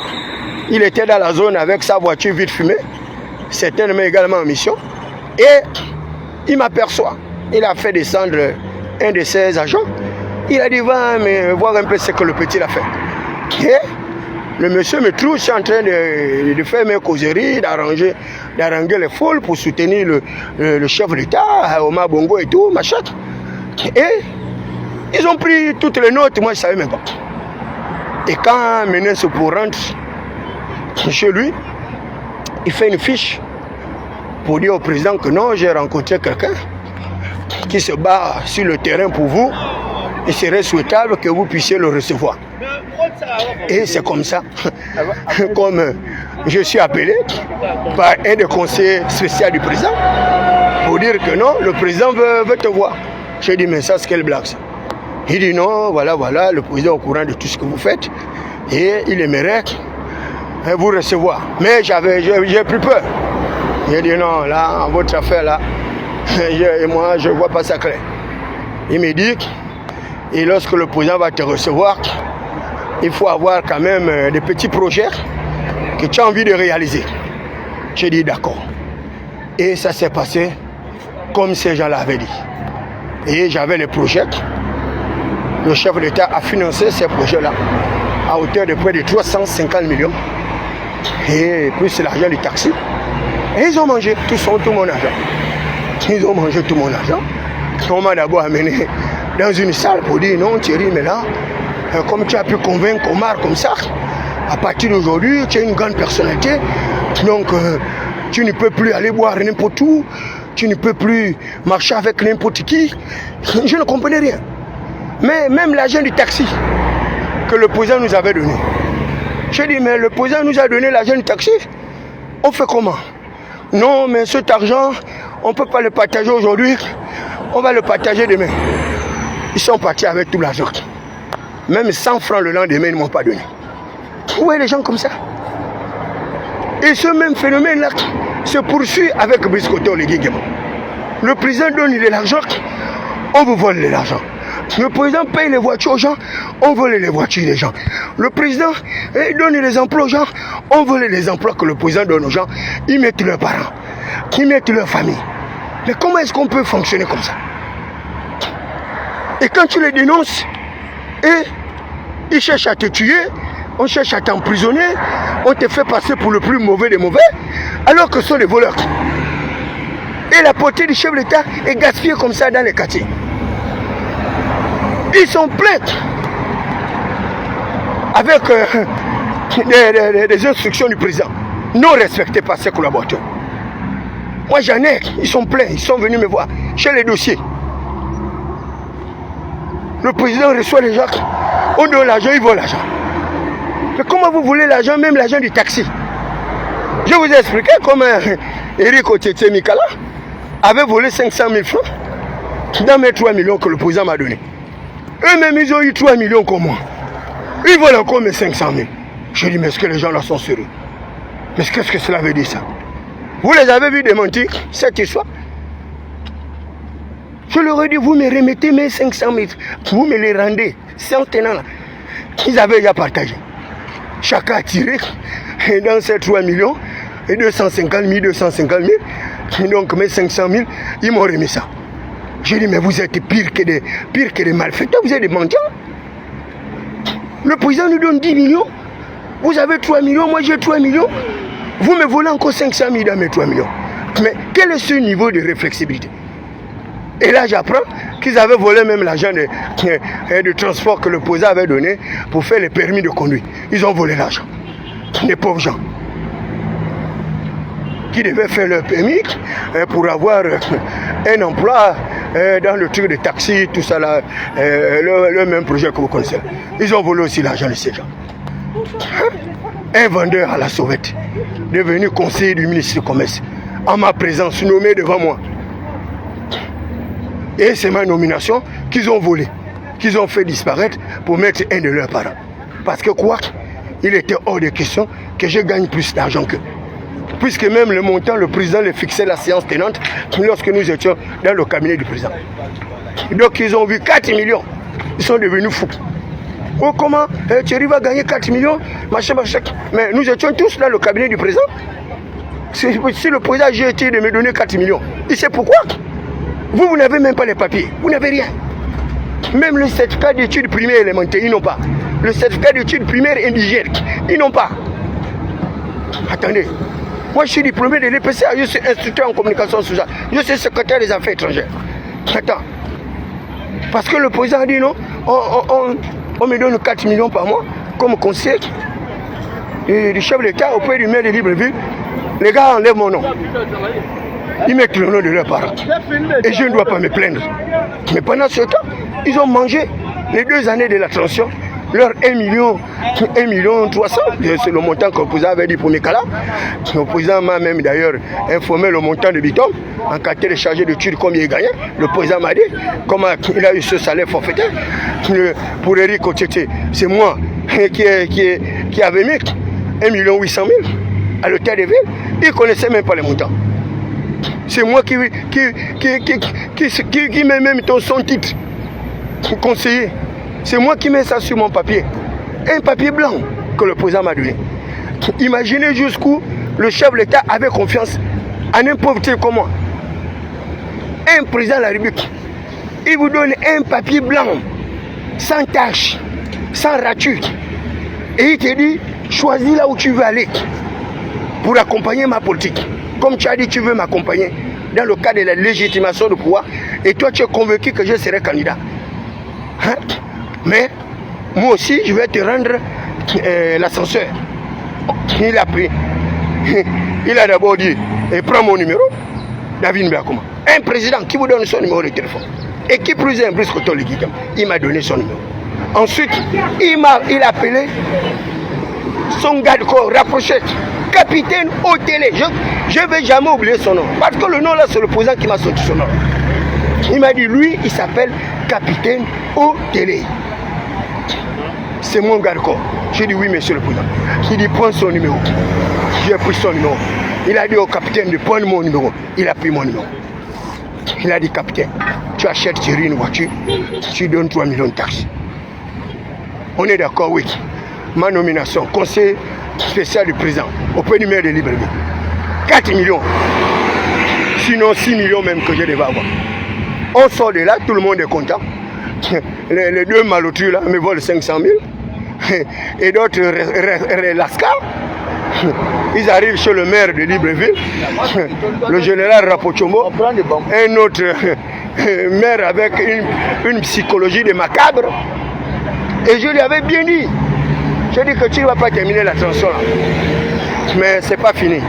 il était dans la zone avec sa voiture vite fumée, certainement également en mission. Et il m'aperçoit. Il a fait descendre un de ses agents. Il a dit, va me voir un peu ce que le petit a fait. Et le monsieur me trouve, je suis en train de faire mes causeries, d'arranger les foules pour soutenir le chef d'État, Omar Bongo et tout, machin. Et ils ont pris toutes les notes, moi je ne savais même pas. Et quand Menespo rentre chez lui, il fait une fiche pour dire au président que non, j'ai rencontré quelqu'un qui se bat sur le terrain pour vous. Il serait souhaitable que vous puissiez le recevoir. Et c'est comme ça, comme je suis appelé par un des conseillers spéciaux du président pour dire que non, le président veut te voir. J'ai dit, mais ça, c'est quelle blague ça? Il dit non, voilà, le président est au courant de tout ce que vous faites et il aimerait vous recevoir. Mais j'ai pris peur. J'ai dit non, là, votre affaire là, moi, je ne vois pas ça clair. Il me dit, et lorsque le président va te recevoir, il faut avoir quand même des petits projets que tu as envie de réaliser. J'ai dit d'accord. Et ça s'est passé comme ces gens l'avaient dit. Et j'avais les projets. Le chef d'État a financé ces projets-là à hauteur de près de 350 millions. Et plus l'argent du taxi. Et ils ont mangé tout mon argent. Ils ont mangé tout mon argent. On m'a d'abord amené dans une salle pour dire non Thierry, mais là, comme tu as pu convaincre Omar comme ça, à partir d'aujourd'hui, tu es une grande personnalité. Donc, Tu ne peux plus aller boire n'importe où. Tu ne peux plus marcher avec n'importe qui. Je ne comprenais rien. Mais même l'argent du taxi que le président nous avait donné. J'ai dit, mais le président nous a donné l'argent du taxi. On fait comment? Non, mais cet argent, on ne peut pas le partager aujourd'hui. On va le partager demain. Ils sont partis avec tout l'argent. Même 100 francs le lendemain, ils ne m'ont pas donné. Vous voyez les gens comme ça? Et ce même phénomène-là se poursuit avec Biscotto le Guiguema. Le président donne de l'argent, on vous vole de l'argent. Le président paye les voitures aux gens, on vole les voitures des gens. Le président donne les emplois aux gens, on vole les emplois que le président donne aux gens. Ils mettent leurs parents, ils mettent leur famille. Mais comment est-ce qu'on peut fonctionner comme ça? Et quand tu les dénonces, et ils cherchent à te tuer, on cherche à t'emprisonner, on te fait passer pour le plus mauvais des mauvais, alors que ce sont des voleurs. Et la portée du chef de l'État est gaspillée comme ça dans les quartiers. Ils sont pleins avec des instructions du président, non respectées par ses collaborateurs. Moi j'en ai, ils sont pleins, ils sont venus me voir chez les dossiers. Le président reçoit les gens, on donne l'argent, ils volent l'argent. Mais comment vous voulez l'argent, même l'argent du taxi? Je vous ai expliqué comment Eric Otete Mikala avait volé 500 000 francs dans mes 3 millions que le président m'a donné. Eux-mêmes, ils ont eu 3 millions comme moi. Ils volent encore mes 500 000. Je dis, mais est-ce que les gens là sont sérieux? Mais qu'est-ce que cela veut dire ça? Vous les avez vus démentir cette histoire? Je leur ai dit, vous me remettez mes 500 000. Vous me les rendez. C'est en tenant là. Ils avaient déjà partagé. Chacun a tiré. Et dans ces 3 millions, et 250 000, 250 000, donc mes 500 000, ils m'ont remis ça. J'ai dit, mais vous êtes pire que des malfaiteurs, vous êtes des mendiants. Le président nous donne 10 millions, vous avez 3 millions, moi j'ai 3 millions, vous me volez encore 500 000 dans mes 3 millions. Mais quel est ce niveau de réflexibilité? Et là j'apprends qu'ils avaient volé même l'argent de transport que le président avait donné pour faire les permis de conduire. Ils ont volé l'argent. Les pauvres gens qui devaient faire leur permis pour avoir un emploi dans le truc de taxi, tout ça là, le même projet que vous connaissez. Ils ont volé aussi l'argent de ces gens. Un vendeur à la sauvette, devenu conseiller du ministre du Commerce, en ma présence, nommé devant moi. Et c'est ma nomination qu'ils ont volé, qu'ils ont fait disparaître pour mettre un de leurs parents. Parce que quoi? Il était hors de question que je gagne plus d'argent qu'eux. Puisque même le montant, le président le fixait la séance tenante lorsque nous étions dans le cabinet du président. Donc ils ont vu 4 millions. Ils sont devenus fous. Oh comment? Tu arrives à gagner 4 millions? Machin. Mais nous étions tous dans le cabinet du président. Si le président a jeté de me donner 4 millions, il sait pourquoi? Vous n'avez même pas les papiers. Vous n'avez rien. Même le certificat d'études primaires élémentaires, ils n'ont pas. Le certificat d'études primaires indigènes, ils n'ont pas. Attendez. Moi, je suis diplômé de l'EPCA, je suis instructeur en communication sociale, je suis secrétaire des affaires étrangères. Attends. Parce que le président a dit non, on me donne 4 millions par mois comme conseiller du chef de l'État auprès du maire de Libreville. Les gars enlèvent mon nom. Ils mettent le nom de leurs parents. Et je ne dois pas me plaindre. Mais pendant ce temps, ils ont mangé les 2 années de la transition. Leur 1 million 300, c'est le montant que le président avait dit pour Mikala. Le président m'a même d'ailleurs informé le montant de Bitom, en qualité de chargé d'études, combien il gagnait. Le président m'a dit comment il a eu ce salaire forfaitaire. Pour Eric Otete, c'est moi qui avait mis 1 800 000 à l'hôtel de ville. Il ne connaissait même pas les montants. C'est moi qui met même son titre, conseiller. C'est moi qui mets ça sur mon papier. Un papier blanc que le président m'a donné. Imaginez jusqu'où le chef de l'État avait confiance en un pauvre tel comme moi. Un président de la République, il vous donne un papier blanc, sans tache, sans rature. Et il te dit, choisis là où tu veux aller pour accompagner ma politique. Comme tu as dit, tu veux m'accompagner dans le cadre de la légitimation du pouvoir. Et toi, tu es convaincu que je serai candidat. Hein? Mais moi aussi, je vais te rendre l'ascenseur. Il a pris. Il a d'abord dit, et prends mon numéro, David Mbakuma. Un président qui vous donne son numéro de téléphone. Et qui plus est un Brice Koto-Ligui, il m'a donné son numéro. Ensuite, il a appelé son gars de corps rapproché, capitaine au télé. Je ne vais jamais oublier son nom. Parce que le nom là, c'est le président qui m'a sorti son nom. Il m'a dit, lui, il s'appelle capitaine au télé. C'est mon gars de corps. J'ai dit, oui, monsieur le président. Il dit, prends son numéro. J'ai pris son numéro. Il a dit au capitaine de prendre mon numéro. Il a pris mon numéro. Il a dit, capitaine, tu achètes Thierry une voiture, tu donnes 3 millions de taxes. On est d'accord, oui. Ma nomination, conseil spécial du président, auprès du maire de Libreville. 4 millions. Sinon 6 millions même que je devais avoir. On sort de là, tout le monde est content. Les deux malotus là me volent 500 000. Et d'autres lascars. Ils arrivent chez le maire de Libreville, le général Rapochombo, un autre maire avec une psychologie de macabre. Et je lui avais bien dit, je dis que tu ne vas pas terminer la transition là. Mais c'est pas fini.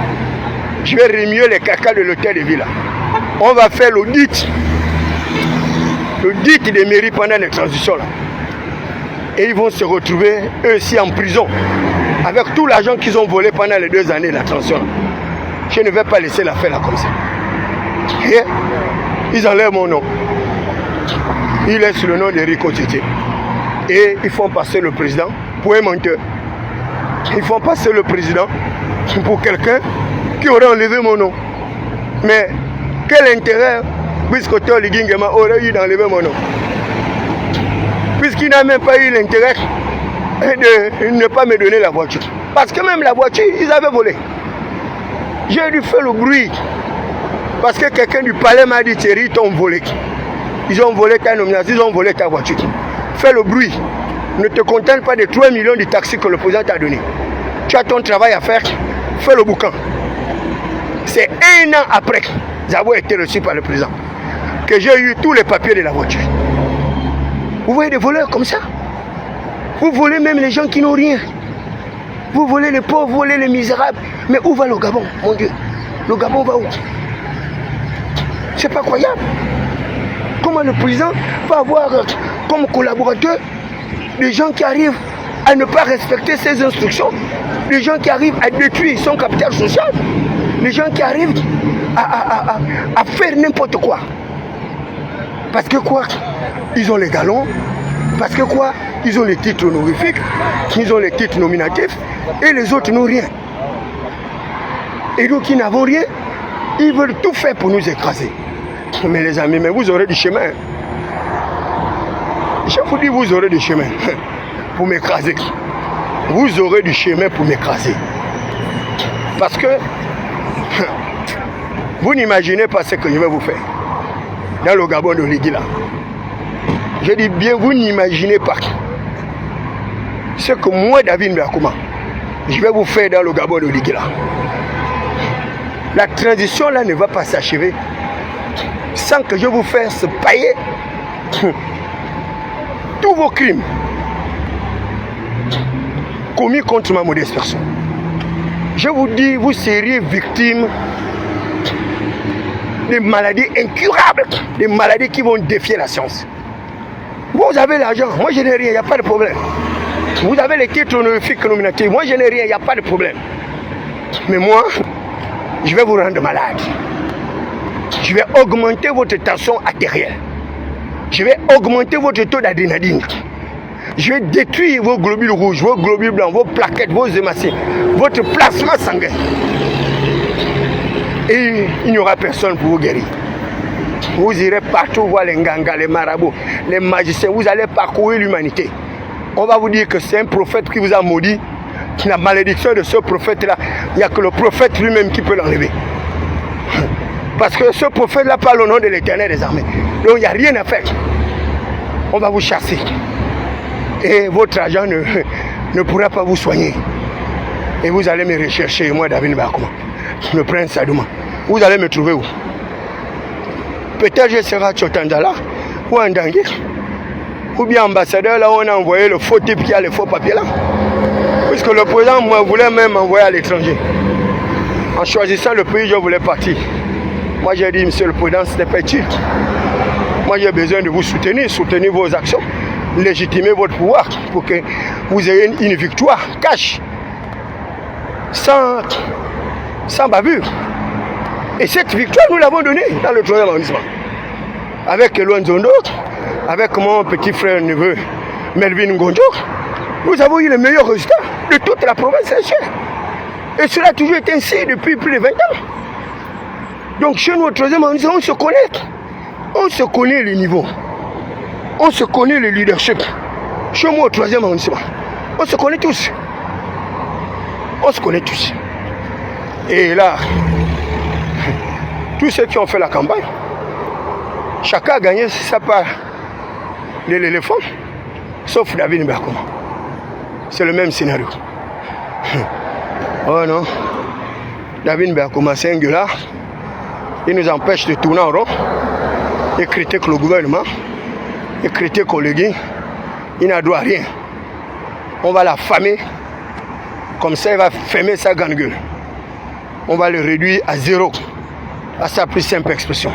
Je vais remuer les caca de l'hôtel de ville. On va faire l'audit des mairies pendant les transitions là. Et ils vont se retrouver eux aussi en prison avec tout l'argent qu'ils ont volé pendant les 2 années de la transition là. Je ne vais pas laisser l'affaire là comme ça. Et ils enlèvent mon nom. Ils laissent le nom d'Éric Otité. Et ils font passer le président pour un menteur. Ils font passer le président pour quelqu'un qui aurait enlevé mon nom. Mais quel intérêt Brice Koto-Ligui aurait eu d'enlever mon nom? Puisqu'il n'a même pas eu l'intérêt de ne pas me donner la voiture. Parce que même la voiture, ils avaient volé. J'ai dû faire le bruit. Parce que quelqu'un du palais m'a dit, Thierry, ils t'ont volé. Ils ont volé ta nomination, ils ont volé ta voiture. Fais le bruit. Ne te contente pas des 3 millions de taxis que le président t'a donné. Tu as ton travail à faire. Fais le boucan. C'est 1 an après avoir été reçu par le président que j'ai eu tous les papiers de la voiture. Vous voyez des voleurs comme ça? Vous volez même les gens qui n'ont rien. Vous volez les pauvres, vous volez les misérables. Mais où va le Gabon, mon Dieu? Le Gabon va où? C'est pas croyable. Comment le président peut avoir comme collaborateur des gens qui arrivent à ne pas respecter ses instructions, des gens qui arrivent à détruire son capital social, des gens qui arrivent à faire n'importe quoi. Parce que quoi? Ils ont les galons. Parce que quoi? Ils ont les titres honorifiques, ils ont les titres nominatifs, et les autres n'ont rien. Et nous qui n'avons rien, ils veulent tout faire pour nous écraser. Mais les amis, mais vous aurez du chemin. Je vous dis, vous aurez du chemin pour m'écraser. Vous aurez du chemin pour m'écraser. Parce que vous n'imaginez pas ce que je vais vous faire dans le Gabon de Ligui là. Je dis bien, vous n'imaginez pas ce que moi, David Mbakuma, je vais vous faire dans le Gabon de Ligui là. La transition là ne va pas s'achever sans que je vous fasse payer tous vos crimes commis contre ma modeste personne. Je vous dis, vous seriez victime des maladies incurables, des maladies qui vont défier la science. Vous avez l'argent, moi je n'ai rien, il n'y a pas de problème. Vous avez les titres honorifiques nominatifs, moi je n'ai rien, il n'y a pas de problème. Mais moi, je vais vous rendre malade. Je vais augmenter votre tension artérielle. Je vais augmenter votre taux d'adrénaline. Je vais détruire vos globules rouges, vos globules blancs, vos plaquettes, vos hématocytes, votre plasma sanguin. Et il n'y aura personne pour vous guérir. Vous irez partout voir les ngangas, les marabouts, les magiciens. Vous allez parcourir l'humanité. On va vous dire que c'est un prophète qui vous a maudit. La malédiction de ce prophète-là, il n'y a que le prophète lui-même qui peut l'enlever. Parce que ce prophète-là parle au nom de l'Éternel des armées. Donc il n'y a rien à faire. On va vous chasser. Et votre argent ne pourra pas vous soigner. Et vous allez me rechercher, moi, David Mbakuma, le prince Sadouma. Vous allez me trouver où? Peut-être je serai à Tchotandala ou en Dangui. Ou bien ambassadeur, là où on a envoyé le faux type qui a les faux papiers là. Puisque le président moi, voulait même envoyer à l'étranger. En choisissant le pays, je voulais partir. Moi, j'ai dit, monsieur le président, ce n'est pas utile. Moi, j'ai besoin de vous soutenir vos actions, légitimer votre pouvoir pour que vous ayez une victoire cash, sans bavure. Et cette victoire, nous l'avons donnée dans le 3e arrondissement. Avec Eloan Zondo, avec mon petit frère neveu Melvin Ngonjo, nous avons eu les meilleurs résultats de toute la province. Et cela a toujours été ainsi depuis plus de 20 ans. Donc chez nous, au 3e arrondissement, on se connaît. On se connaît les niveaux. On se connaît le leadership. Chez moi, au 3e arrondissement, on se connaît tous. On se connaît tous. Et là, tous ceux qui ont fait la campagne, chacun a gagné sa part de l'éléphant, sauf David Mbeakoma. C'est le même scénario. Oh non, David Mbeakoma, c'est un gueulard. Il nous empêche de tourner en rond. Il critique le gouvernement. Il critique Olegui. Il n'a droit à rien. On va l'affamer. Comme ça, il va fermer sa grande gueule. On va le réduire à zéro. À sa plus simple expression.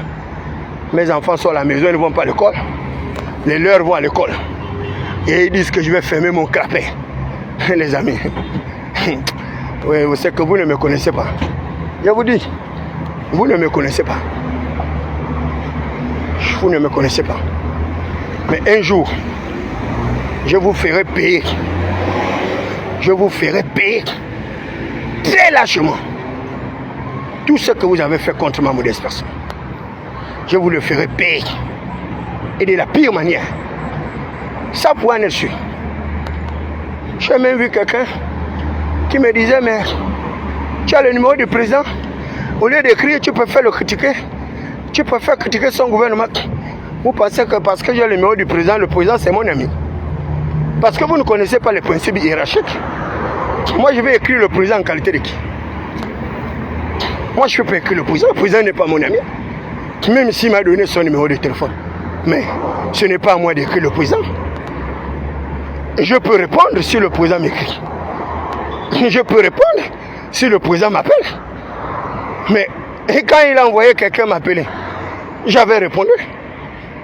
Mes enfants sont à la maison, ils ne vont pas à l'école. Les leurs vont à l'école. Et ils disent que je vais fermer mon crapet. Les amis. Oui, vous savez que vous ne me connaissez pas. Je vous dis, vous ne me connaissez pas. Vous ne me connaissez pas. Mais un jour, je vous ferai payer. Je vous ferai payer très lâchement tout ce que vous avez fait contre ma modeste personne. Je vous le ferai payer. Et de la pire manière. Ça pour en être sûr. J'ai même vu quelqu'un qui me disait, mais tu as le numéro du président. Au lieu d'écrire, tu préfères le critiquer. Tu préfères critiquer son gouvernement. Vous pensez que parce que j'ai le numéro du président, le président c'est mon ami. Parce que vous ne connaissez pas les principes hiérarchiques. Moi je vais écrire le président en qualité de qui? Moi je ne peux pas écrire le président n'est pas mon ami. Même s'il m'a donné son numéro de téléphone. Mais ce n'est pas à moi d'écrire le président. Je peux répondre si le président m'écrit. Je peux répondre si le président m'appelle. Mais quand il a envoyé quelqu'un m'appeler, j'avais répondu.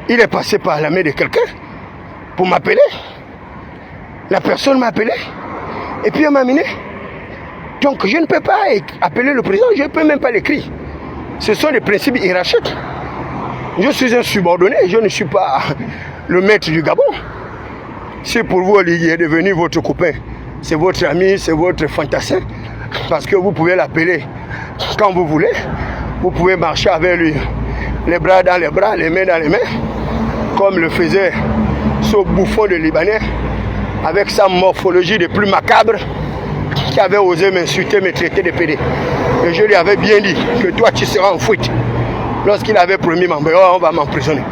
Il est passé par la main de quelqu'un pour m'appeler. La personne m'a appelé. Et puis elle m'a amené. Donc je ne peux pas appeler le président, je ne peux même pas l'écrire. Ce sont des principes hiérarchiques. Je suis un subordonné, je ne suis pas le maître du Gabon. Si pour vous, il est devenu votre copain, c'est votre ami, c'est votre fantassin, parce que vous pouvez l'appeler quand vous voulez, vous pouvez marcher avec lui, les bras dans les bras, les mains dans les mains, comme le faisait ce bouffon de Libanais, avec sa morphologie des plus macabres, qui avait osé m'insulter, me traiter de pédé. Et je lui avais bien dit que toi tu seras en fuite. Lorsqu'il avait promis, on va m'emprisonner.